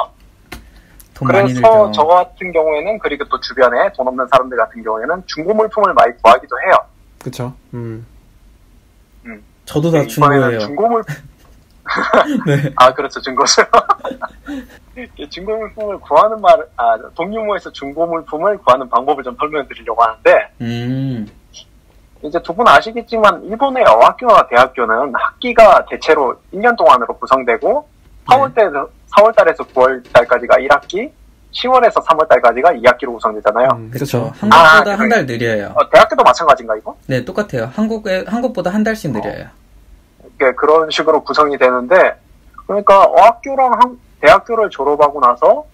돈 많이 그래서 들죠. 저 같은 경우에는, 그리고 또 주변에 돈 없는 사람들 같은 경우에는 중고 물품을 많이 구하기도 해요. 그쵸. 저도 다 중고예요. 중고물품. 네. 그렇죠. 중고죠. 중고물품을 구하는 동유모에서 중고물품을 구하는 방법을 좀 설명드리려고 하는데, 이제 두 분 아시겠지만, 일본의 어학교나 대학교는 학기가 대체로 1년 동안으로 구성되고, 4월달에서 9월달까지가 1학기, 10월에서 3월달까지가 2학기로 구성되잖아요. 그렇죠. 한국보다 한 달 느려요. 대학교도 마찬가지인가, 이거? 네, 똑같아요. 한국보다 한 달씩 느려요. 그런 식으로 구성이 되는데, 그러니까 어학교랑 대학교를 졸업하고 나서,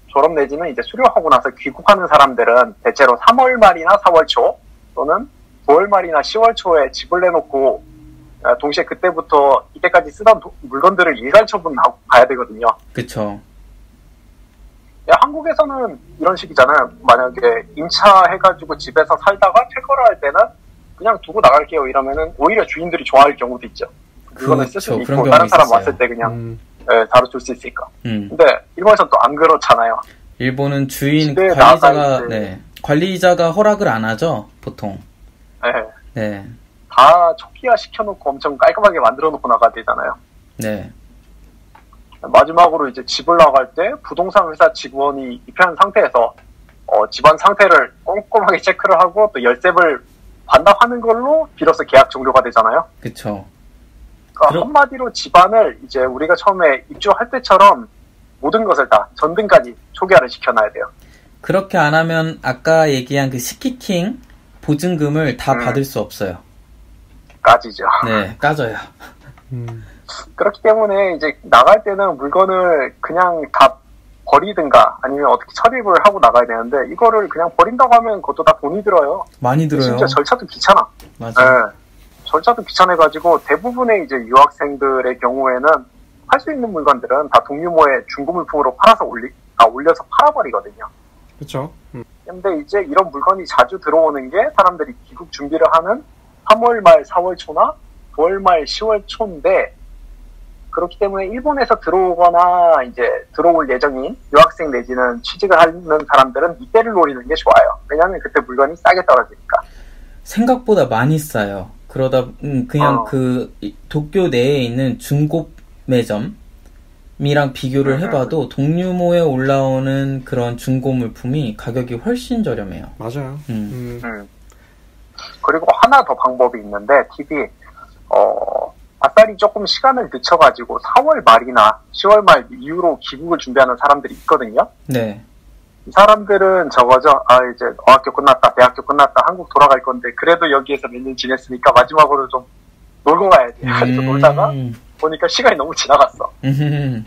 졸업 내지는 이제 수료하고 나서 귀국하는 사람들은 대체로 3월 말이나 4월 초, 또는 9월 말이나 10월 초에 집을 내놓고, 동시에 그때부터 이때까지 쓰던 물건들을 일괄 처분하고 가야 되거든요. 그쵸. 한국에서는 이런 식이잖아요. 만약에 임차해가지고 집에서 살다가 퇴거를 할 때는 그냥 두고 나갈게요 이러면은 오히려 주인들이 좋아할 경우도 있죠. 물건을 쓸 수 있고 다른 사람 있었어요. 왔을 때 그냥 바로 줄 수 있으니까. 근데 일본에서는 또 안 그렇잖아요. 일본은 주인 관리자가 허락을 안 하죠, 보통. 네. 다 초기화 시켜놓고 엄청 깔끔하게 만들어놓고 나가야 되잖아요. 네. 마지막으로 이제 집을 나갈 때 부동산 회사 직원이 입회한 상태에서 집안 상태를 꼼꼼하게 체크를 하고 또 열쇠를 반납하는 걸로 비로소 계약 종료가 되잖아요. 그쵸. 그러니까 한마디로 집안을 이제 우리가 처음에 입주할 때처럼 모든 것을 다 전등까지 초기화를 시켜놔야 돼요. 그렇게 안 하면 아까 얘기한 그 시키킹 보증금을 다 받을 수 없어요. 까지죠. 네, 까져요. 그렇기 때문에 이제 나갈 때는 물건을 그냥 다 버리든가 아니면 어떻게 처리를 하고 나가야 되는데 이거를 그냥 버린다고 하면 그것도 다 돈이 들어요. 많이 들어요. 심지어 절차도 귀찮아. 맞아. 네. 절차도 귀찮아가지고 대부분의 이제 유학생들의 경우에는 할 수 있는 물건들은 다 동유모에 중고물품으로 팔아서 올려서 팔아버리거든요. 그렇죠. 근데 이제 이런 물건이 자주 들어오는 게 사람들이 귀국 준비를 하는 3월 말 4월 초나 9월 말 10월 초인데 그렇기 때문에 일본에서 들어오거나 이제 들어올 예정인 유학생 내지는 취직을 하는 사람들은 이때를 노리는 게 좋아요. 왜냐하면 그때 물건이 싸게 떨어지니까. 생각보다 많이 싸요. 그러다 그냥 그 도쿄 내에 있는 중고 매점이랑 비교를 해봐도 동유모에 올라오는 그런 중고 물품이 가격이 훨씬 저렴해요. 맞아요. 그리고 하나 더 방법이 있는데 팁이 아싸리 조금 시간을 늦춰가지고 4월 말이나 10월 말 이후로 귀국을 준비하는 사람들이 있거든요. 네. 이 사람들은 저거죠. 이제 어학교 끝났다, 대학교 끝났다, 한국 돌아갈 건데 그래도 여기에서 몇 년 지냈으니까 마지막으로 좀 놀고 가야지. 그래서 놀다가 보니까 시간이 너무 지나갔어. 근데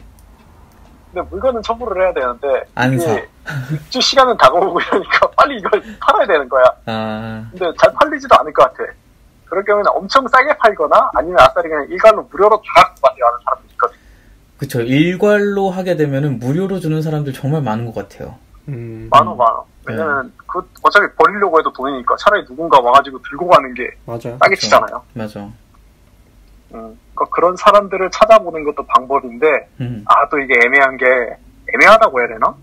물건은 첨부를 해야 되는데 안 사. 입주 시간은 다가오고 이러니까 빨리 이걸 팔아야 되는 거야. 근데 잘 팔리지도 않을 것 같아. 그럴 경우에는 엄청 싸게 팔거나 아니면 아싸리 그냥 일괄로 무료로 다 갖고 가세요 하는 사람도 있거든요. 그쵸. 일괄로 하게 되면은 무료로 주는 사람들 정말 많은 것 같아요. 많아. 왜냐면 어차피 버리려고 해도 돈이니까 차라리 누군가 와가지고 들고 가는 게 맞아. 싸게 치잖아요. 맞아. 그러니까 그런 사람들을 찾아보는 것도 방법인데 또 이게 애매하다고 해야 되나?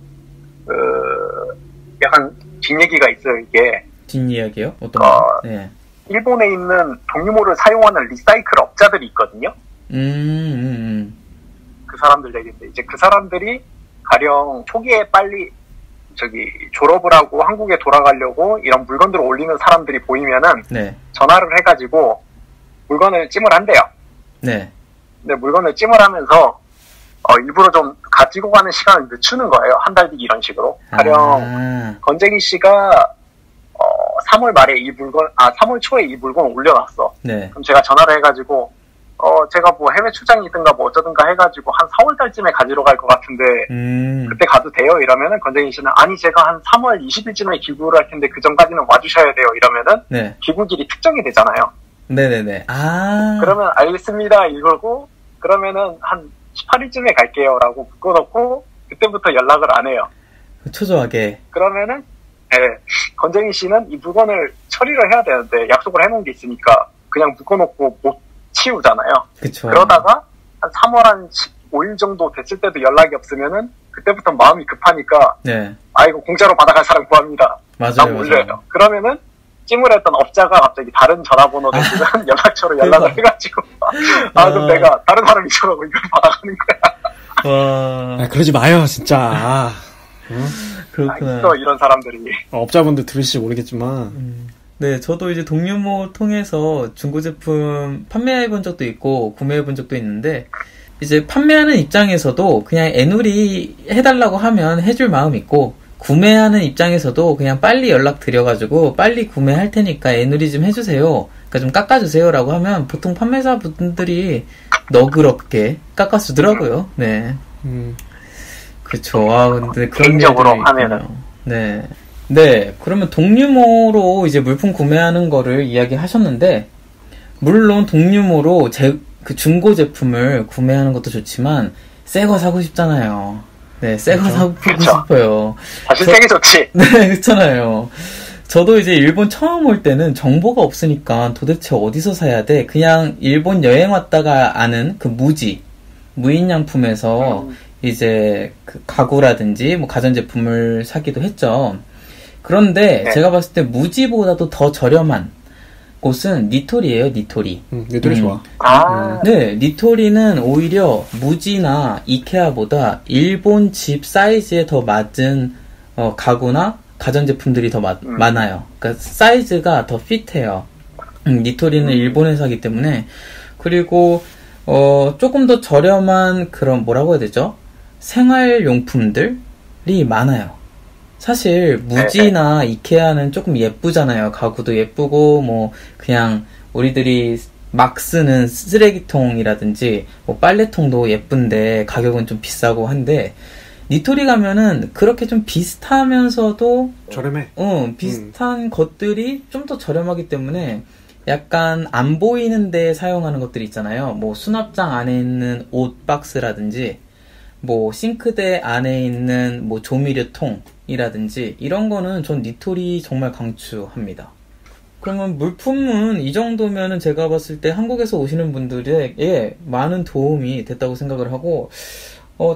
약간 뒷얘기가 있어요. 이게 뒷이야기요? 어떤 거? 네. 일본에 있는 동유모를 사용하는 리사이클 업자들이 있거든요. 그 사람들 얘기인데 이제 그 사람들이 가령 초기에 빨리 졸업을 하고 한국에 돌아가려고 이런 물건들을 올리는 사람들이 보이면은 네. 전화를 해가지고 물건을 찜을 한대요. 네. 근데 물건을 찜을 하면서 일부러 좀 가지고 가는 시간을 늦추는 거예요. 한 달 뒤 이런 식으로. 가령 건쟁이 씨가 3월 말에 3월 초에 이 물건을 올려놨어. 네. 그럼 제가 전화를 해가지고 제가 뭐 해외 출장이든가 뭐 어쩌든가 해가지고 한 4월 달쯤에 가지러 갈 것 같은데 그때 가도 돼요? 이러면은 건쟁이 씨는 아니 제가 한 3월 20일쯤에 귀국을 할 텐데 그 전까지는 와주셔야 돼요. 이러면은 네. 귀국일이 특정이 되잖아요. 네네네. 그러면 알겠습니다. 이러고 그러면은 한 18일쯤에 갈게요. 라고 묶어놓고 그때부터 연락을 안 해요. 초조하게. 그러면은 건쟁이 씨는 이 물건을 처리를 해야 되는데 약속을 해놓은 게 있으니까 그냥 묶어놓고 못 치우잖아요. 그쵸. 그러다가 한 3월 한 15일 정도 됐을 때도 연락이 없으면은 그때부터 마음이 급하니까 네. 이거 공짜로 받아갈 사람 구합니다. 맞아요. 올려요. 그러면은 찜을 했던 업자가 갑자기 다른 전화번호를 쓰는 연락처로 연락을 해가지고 그럼 내가 다른 사람 이처럼 이걸 받아가는 거야. 그러지 마요 진짜. 그렇구나. 있어 이런 사람들이. 업자분들 들으실지 모르겠지만 네, 저도 이제 동유모 통해서 중고 제품 판매해본 적도 있고 구매해본 적도 있는데 이제 판매하는 입장에서도 그냥 애누리 해달라고 하면 해줄 마음 있고 구매하는 입장에서도 그냥 빨리 연락 드려가지고 빨리 구매할 테니까 애누리 좀 해주세요. 그러니까 좀 깎아주세요라고 하면 보통 판매사 분들이 너그럽게 깎아주더라고요. 네. 그렇죠. 근데 그런 개인적으로 하면은. 네. 네. 그러면 동유모로 이제 물품 구매하는 거를 이야기하셨는데 물론 동유모로 그 중고 제품을 구매하는 것도 좋지만 새 거 사고 싶잖아요. 네, 새 거 사고 싶어요. 사실 새 게 좋지. 네, 그렇잖아요. 저도 이제 일본 처음 올 때는 정보가 없으니까 도대체 어디서 사야 돼? 그냥 일본 여행 왔다가 아는 그 무인양품에서 이제 그 가구라든지 뭐 가전제품을 사기도 했죠. 그런데 네. 제가 봤을 때 무지보다도 더 저렴한 곳은 니토리예요. 니토리. 니토리 좋아. 네, 니토리는 오히려 무지나 이케아보다 일본 집 사이즈에 더 맞은 가구나 가전제품들이 더 많아요. 그러니까 사이즈가 더 핏해요. 니토리는 일본에서 하기 때문에. 그리고 조금 더 저렴한 그런 뭐라고 해야 되죠? 생활용품들이 많아요. 사실 무지나 이케아는 조금 예쁘잖아요. 가구도 예쁘고 뭐 그냥 우리들이 막 쓰는 쓰레기통이라든지 뭐 빨래통도 예쁜데 가격은 좀 비싸고 한데 니토리 가면은 그렇게 좀 비슷하면서도 저렴해. 비슷한 것들이 좀 더 저렴하기 때문에 약간 안 보이는 데 사용하는 것들이 있잖아요. 뭐 수납장 안에 있는 옷 박스라든지 뭐 싱크대 안에 있는 뭐 조미료통이라든지 이런 거는 전 니토리 정말 강추합니다. 그러면 물품은 이 정도면은 제가 봤을 때 한국에서 오시는 분들에게 많은 도움이 됐다고 생각을 하고,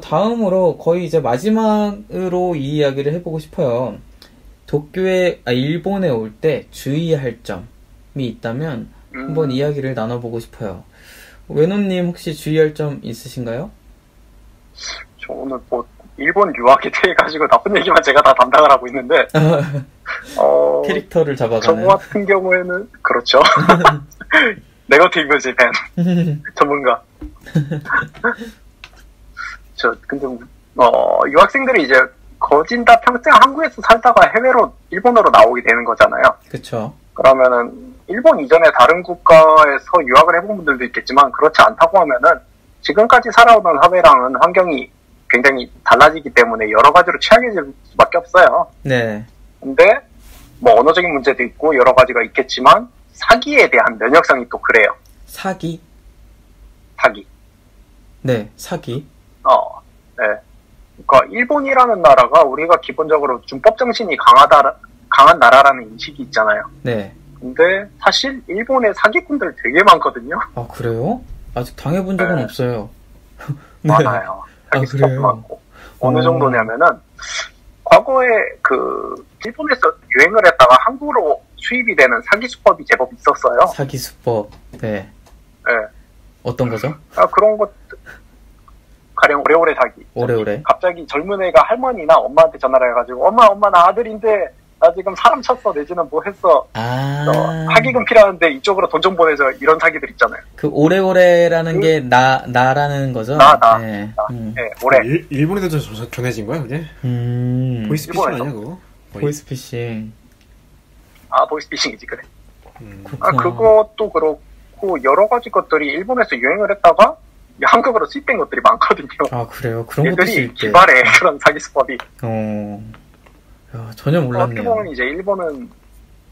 다음으로 거의 이제 마지막으로 이 이야기를 해보고 싶어요. 일본에 올 때 주의할 점이 있다면 한번 이야기를 나눠보고 싶어요. 외노님 혹시 주의할 점 있으신가요? 저는 뭐 일본 유학에 대해 가지고 나쁜 얘기만 제가 다 담당을 하고 있는데 캐릭터를 잡아가는 저 같은 경우에는 그렇죠. 네거티브 재팬 전문가. 근데 유학생들이 이제 거진 다 평생 한국에서 살다가 해외로 일본으로 나오게 되는 거잖아요. 그렇죠. 그러면은 일본 이전에 다른 국가에서 유학을 해본 분들도 있겠지만 그렇지 않다고 하면은 지금까지 살아오던 사회랑은 환경이 굉장히 달라지기 때문에 여러 가지로 취약해질 수밖에 없어요. 네. 근데 뭐 언어적인 문제도 있고 여러 가지가 있겠지만 사기에 대한 면역성이 또 그래요. 사기? 사기. 네, 사기. 네. 그러니까 일본이라는 나라가 우리가 기본적으로 준법 정신이 강한 나라라는 인식이 있잖아요. 네. 근데 사실 일본에 사기꾼들 되게 많거든요. 아, 그래요? 아직 당해본 적은 네. 없어요. 네. 많아요. 사기꾼도 많고. 어느 오. 정도냐면은 과거에 일본에서 유행을 했다가 한국으로 수입이 되는 사기 수법이 제법 있었어요. 사기 수법. 네. 네. 어떤 거죠? 그런 것 가령 오래오래 사기. 오래오래. 갑자기 젊은 애가 할머니나 엄마한테 전화를 해가지고 엄마 나 아들인데 나 지금 사람 쳤어 내지는 뭐 했어. 사기금 필요한데 이쪽으로 돈 좀 보내줘. 이런 사기들 있잖아요. 그 오래오래라는 게 나라는 거죠? 네, 오래. 일본에도 전해진 거야 그게? 보이스피싱 아니야 그거? 보이스피싱. 보이스피싱이지 그래. 그것도 그렇고 여러 가지 것들이 일본에서 유행을 했다가 한국으로 수입된 것들이 많거든요. 아 그래요? 그런 것도 얘들이 기발해 그런 사기 수법이. 야, 전혀 몰랐네요. 어떻게 보면 이제 일본은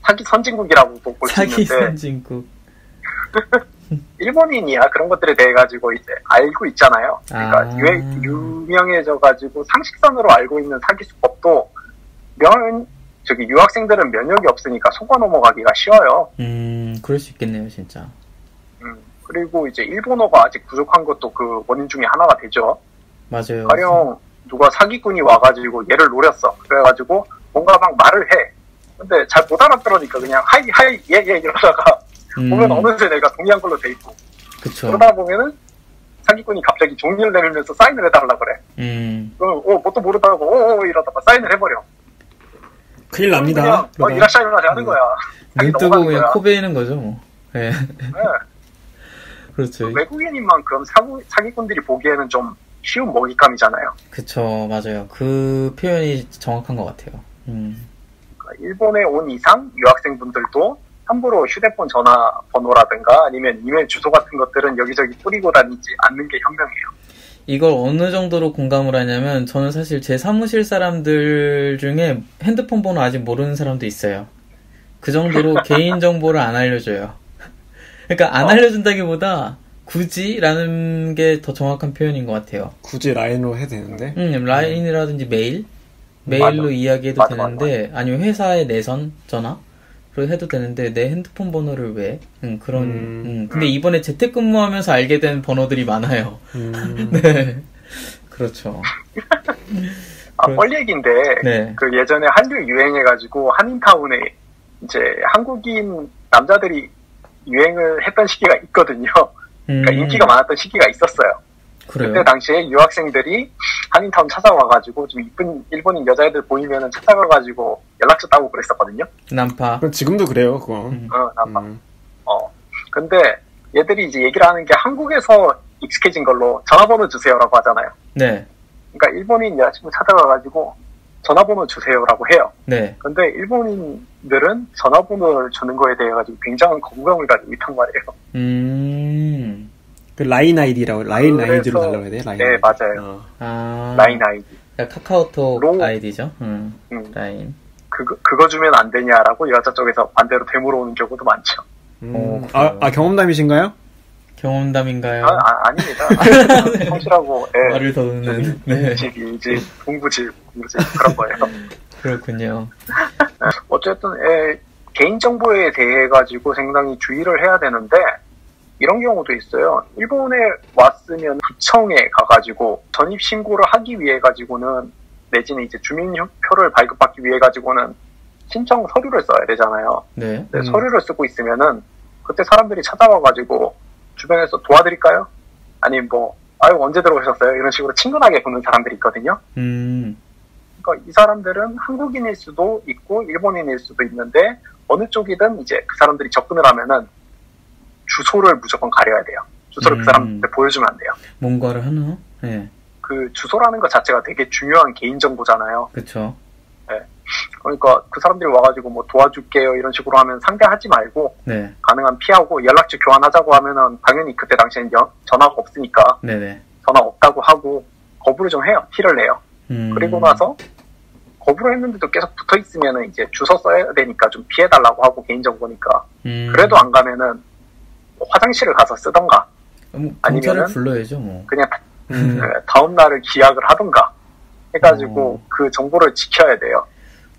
사기 선진국이라고도 볼 수 있는데. 사기 선진국. 일본인이야 그런 것들에 대해 가지고 이제 알고 있잖아요. 그러니까 유명해져 가지고 상식선으로 알고 있는 사기 수법도 유학생들은 면역이 없으니까 속아 넘어가기가 쉬워요. 그럴 수 있겠네요, 진짜. 그리고 이제 일본어가 아직 부족한 것도 그 원인 중에 하나가 되죠. 맞아요. 가령 누가 사기꾼이 와가지고 얘를 노렸어. 그래가지고 뭔가 막 말을 해. 근데 잘 못 알아들으니까 그냥 하이 예 이러다가 보면 어느새 내가 동의한 걸로 돼 있고. 그쵸. 그러다 보면은 사기꾼이 갑자기 종이를 내밀면서 사인을 해달라 그래. 그럼 뭣도 모르다고 이러다가 사인을 해버려. 큰일 납니다. 이라샤이마세 하는 거야. 눈 뜨고 그냥 코 베이는 거죠, 뭐. 네. 그렇죠. 외국인인 만큼 사기꾼들이 보기에는 좀 쉬운 먹잇감이잖아요. 그쵸, 맞아요. 그 표현이 정확한 것 같아요. 일본에 온 이상 유학생분들도 함부로 휴대폰 전화번호라든가 아니면 이메일 주소 같은 것들은 여기저기 뿌리고 다니지 않는 게 현명해요. 이걸 어느 정도로 공감을 하냐면 저는 사실 제 사무실 사람들 중에 핸드폰 번호 아직 모르는 사람도 있어요. 그 정도로 개인정보를 안 알려줘요. 그러니까 안 알려준다기보다 굳이라는 게 더 정확한 표현인 것 같아요. 굳이 라인으로 해도 되는데? 라인이라든지 메일로 이야기해도 되는데 아니면 회사의 내선 전화로 해도 되는데 내 핸드폰 번호를 왜? 근데 이번에 재택근무하면서 알게 된 번호들이 많아요. 네, 그렇죠. 뻘 얘기인데 네. 그 예전에 한류 유행해가지고 한인타운에 이제 한국인 남자들이 유행을 했던 시기가 있거든요. 그러니까 인기가 많았던 시기가 있었어요. 그래요? 그때 당시에 유학생들이 한인타운 찾아와가지고 좀 이쁜 일본인 여자애들 보이면은 찾아가가지고 연락처 따고 그랬었거든요. 난파. 지금도 그래요, 그거. 난파. 근데 얘들이 이제 얘기를 하는 게 한국에서 익숙해진 걸로 전화번호 주세요라고 하잖아요. 네. 그러니까 일본인 여자친구 찾아가가지고 전화번호 주세요라고 해요. 네. 근데 일본인들은 전화번호를 주는 거에 대해 가지고 굉장한 거부감을 가지고 있단 말이에요. 그 라인 아이디로 달라고 해야 돼요? 라인 네, 아이디. 맞아요. 라인 아이디. 카카오톡 아이디죠. 라인. 그거 주면 안 되냐라고 여자 쪽에서 반대로 되물어오는 경우도 많죠. 경험담이신가요? 경험담인가요? 아닙니다. 성실하고, 예. 말을 더듬는. 네. 일집, 공부집, 그런 거예요. 그렇군요. 어쨌든, 개인정보에 대해 가지고 상당히 주의를 해야 되는데, 이런 경우도 있어요. 일본에 왔으면 구청에 가가지고 전입신고를 하기 위해 가지고는, 내지는 이제 주민표를 발급받기 위해 가지고는 신청 서류를 써야 되잖아요. 네. 서류를 쓰고 있으면은, 그때 사람들이 찾아와가지고, 주변에서 도와드릴까요? 아니면 언제 들어오셨어요? 이런 식으로 친근하게 묻는 사람들이 있거든요. 그러니까 이 사람들은 한국인일 수도 있고 일본인일 수도 있는데 어느 쪽이든 이제 그 사람들이 접근을 하면은 주소를 무조건 가려야 돼요. 주소를 그 사람한테 보여주면 안 돼요. 뭔가를 하나? 네. 그 주소라는 것 자체가 되게 중요한 개인정보잖아요. 그렇죠. 네. 그러니까 그 사람들이 와가지고 도와줄게요 이런 식으로 하면 상대하지 말고 네. 가능한 피하고 연락처 교환하자고 하면은 당연히 그때 당시엔 전화가 없으니까 네네. 전화 없다고 하고 거부를 좀 해요. 티를 내요. 그리고 나서 거부를 했는데도 계속 붙어 있으면은 이제 주소 써야 되니까 좀 피해달라고 하고 개인정보니까 그래도 안 가면은 화장실을 가서 쓰던가 아니면은 불러야죠 뭐. 그냥 다음 날을 기약을 하던가 해가지고 그 정보를 지켜야 돼요.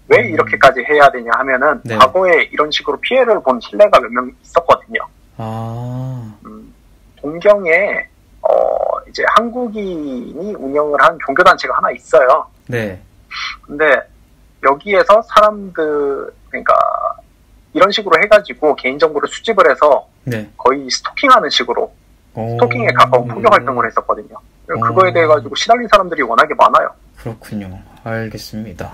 왜 이렇게까지 해야 되냐 하면은 네. 과거에 이런 식으로 피해를 본 신뢰가 몇 명 있었거든요. 동경에 이제 한국인이 운영을 한 종교단체가 하나 있어요. 네. 근데 여기에서 그러니까 이런 식으로 해가지고 개인정보를 수집을 해서 네. 거의 스토킹하는 식으로 스토킹에 가까운 포교 활동을 했었거든요. 그거에 대해 가지고 시달린 사람들이 워낙에 많아요. 그렇군요. 알겠습니다.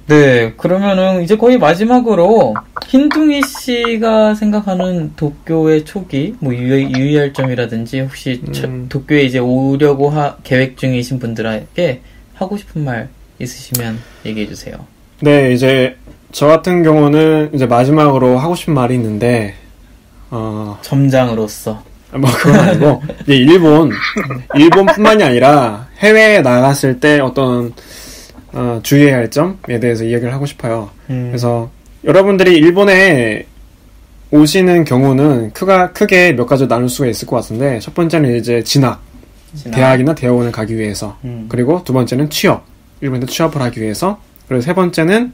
네, 그러면은 이제 거의 마지막으로 흰둥이 씨가 생각하는 도쿄의 초기, 유의할 점이라든지 혹시 도쿄에 이제 오려고 계획 중이신 분들에게 하고 싶은 말 있으시면 얘기해 주세요. 네, 이제 저 같은 경우는 이제 마지막으로 하고 싶은 말이 있는데 점장으로서 그건 아니고 이제 일본뿐만이 아니라 해외에 나갔을 때 어떤 주의해야 할 점에 대해서 이야기를 하고 싶어요. 그래서 여러분들이 일본에 오시는 경우는 크게 몇 가지 나눌 수가 있을 것 같은데 첫 번째는 이제 진학. 대학이나 대학원을 가기 위해서 그리고 두 번째는 일본에서 취업을 하기 위해서 그리고 세 번째는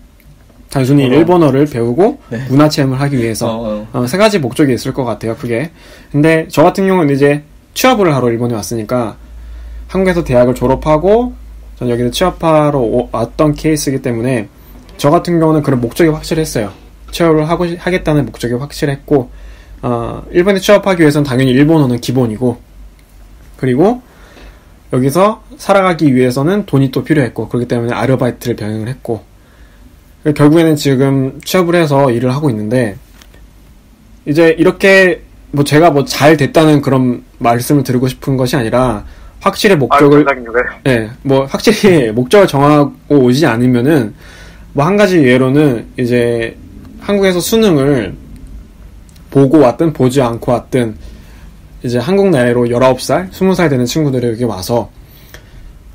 단순히 일본어를 배우고 네. 문화 체험을 하기 위해서 세 가지 목적이 있을 것 같아요. 크게. 근데 저 같은 경우는 이제 취업을 하러 일본에 왔으니까 한국에서 대학을 졸업하고 전 여기서 취업하러 왔던 케이스이기 때문에 저 같은 경우는 그런 목적이 확실했어요. 취업을 하겠다는 목적이 확실했고 일본에 취업하기 위해서는 당연히 일본어는 기본이고 그리고 여기서 살아가기 위해서는 돈이 또 필요했고 그렇기 때문에 아르바이트를 병행을 했고 결국에는 지금 취업을 해서 일을 하고 있는데 이제 이렇게 제가 잘 됐다는 그런 말씀을 드리고 싶은 것이 아니라 확실히 목적을 확실히 목적을 정하고 오지 않으면은 한 가지 예로는 이제 한국에서 수능을 보고 왔든 보지 않고 왔든 이제 한국 나이로 19살, 20살 되는 친구들이 여기 와서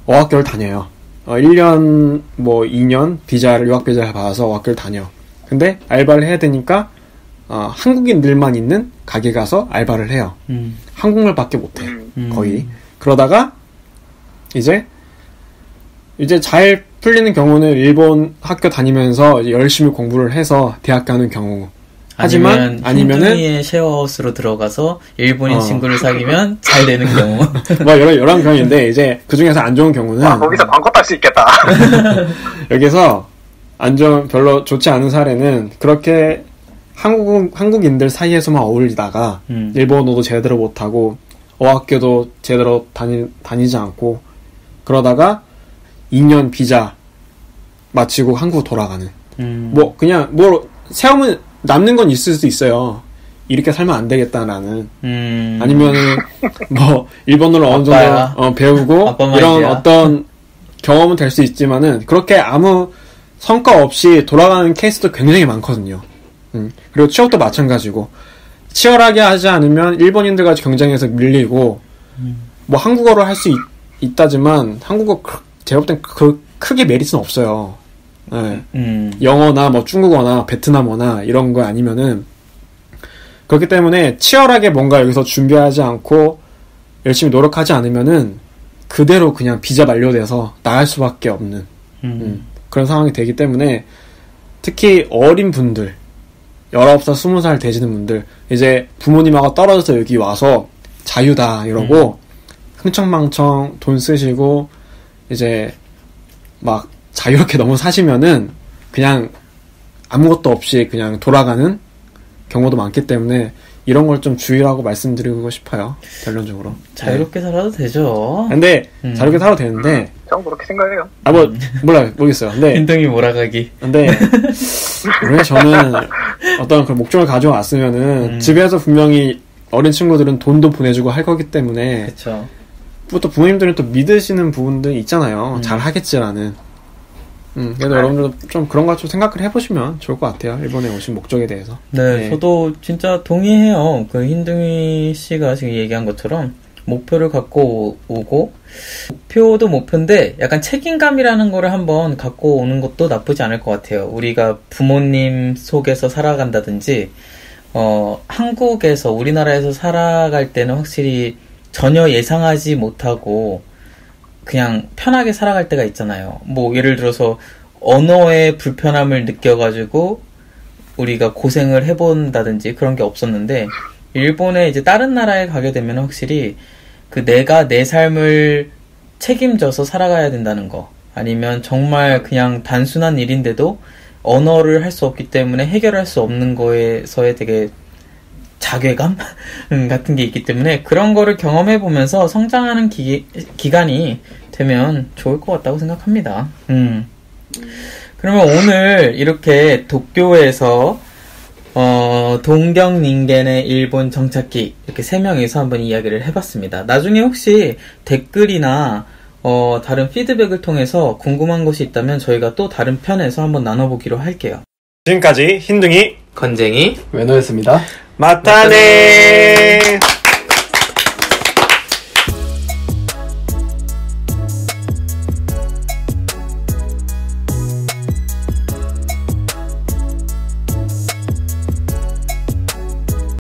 어학교를 다녀요. 1년, 2년 유학 비자를 받아서 어학교를 다녀. 근데 알바를 해야 되니까, 한국인들만 있는 가게 가서 알바를 해요. 한국말밖에 못해. 거의. 그러다가, 이제 잘 풀리는 경우는 일본 학교 다니면서 열심히 공부를 해서 대학 가는 경우. 아니면은 흰둥이의 쉐어하우스로 들어가서 일본인 친구를 사귀면 잘 되는 경우. 여러 경우인데 이제 그 중에서 안 좋은 경우는 거기서 광고 딸 수 있겠다. 여기서 별로 좋지 않은 사례는 그렇게 한국인들 사이에서만 어울리다가 일본어도 제대로 못하고 어학교도 제대로 다니지 않고 그러다가 2년 비자 마치고 한국 돌아가는. 세움은 남는 건 있을 수도 있어요. 이렇게 살면 안 되겠다라는. 아니면은 일본어를 어느 정도 배우고 이런 어떤 경험은 될 수 있지만은 그렇게 아무 성과 없이 돌아가는 케이스도 굉장히 많거든요. 그리고 취업도 마찬가지고 치열하게 하지 않으면 일본인들과 경쟁에서 밀리고 뭐 한국어를 할 수 있다지만 한국어 제가 볼 땐 크게 메리트는 없어요. 네. 영어나 뭐 중국어나 베트남어나 이런 거 아니면은 그렇기 때문에 치열하게 뭔가 여기서 준비하지 않고 열심히 노력하지 않으면은 그대로 그냥 비자 만료돼서 나갈 수밖에 없는 그런 상황이 되기 때문에 특히 어린 분들 19살, 20살 되시는 분들 이제 부모님하고 떨어져서 여기 와서 자유다 이러고 흥청망청 돈 쓰시고 이제 막 자유롭게 너무 사시면은 그냥 아무것도 없이 그냥 돌아가는 경우도 많기 때문에 이런 걸 좀 주의하고 말씀드리고 싶어요. 결론적으로. 자유롭게 살아도 되죠. 근데 자유롭게 살아도 되는데 저는 그렇게 생각해요. 몰라요. 모르겠어요. 근데 흰둥이 몰아가기. 근데 왜 저는 어떤 그 목적을 가지고 왔으면은 집에서 분명히 어린 친구들은 돈도 보내주고 할 거기 때문에 그쵸. 또 부모님들은 또 믿으시는 부분들이 있잖아요. 잘 하겠지라는. 그래서 여러분들도 좀 그런 거 좀 생각을 해보시면 좋을 것 같아요. 일본에 오신 목적에 대해서. 네, 저도 진짜 동의해요. 그 흰둥이 씨가 지금 얘기한 것처럼 목표를 갖고 오고 목표도 목표인데 약간 책임감이라는 거를 한번 갖고 오는 것도 나쁘지 않을 것 같아요. 우리가 부모님 속에서 살아간다든지 한국에서 우리나라에서 살아갈 때는 확실히 전혀 예상하지 못하고 그냥 편하게 살아갈 때가 있잖아요. 뭐 예를 들어서 언어의 불편함을 느껴가지고 우리가 고생을 해본다든지 그런 게 없었는데 일본에 이제 다른 나라에 가게 되면 확실히 그 내가 내 삶을 책임져서 살아가야 된다는 거 아니면 정말 그냥 단순한 일인데도 언어를 할 수 없기 때문에 해결할 수 없는 거에서의 되게 자괴감 같은 게 있기 때문에 그런 거를 경험해 보면서 성장하는 기간이 되면 좋을 것 같다고 생각합니다. 그러면 오늘 이렇게 도쿄에서 동경 닌겐의 일본 정착기 이렇게 3명이서 한번 이야기를 해봤습니다. 나중에 혹시 댓글이나 다른 피드백을 통해서 궁금한 것이 있다면 저희가 또 다른 편에서 한번 나눠보기로 할게요. 지금까지 흰둥이 건쟁이 외노였습니다. 마타네.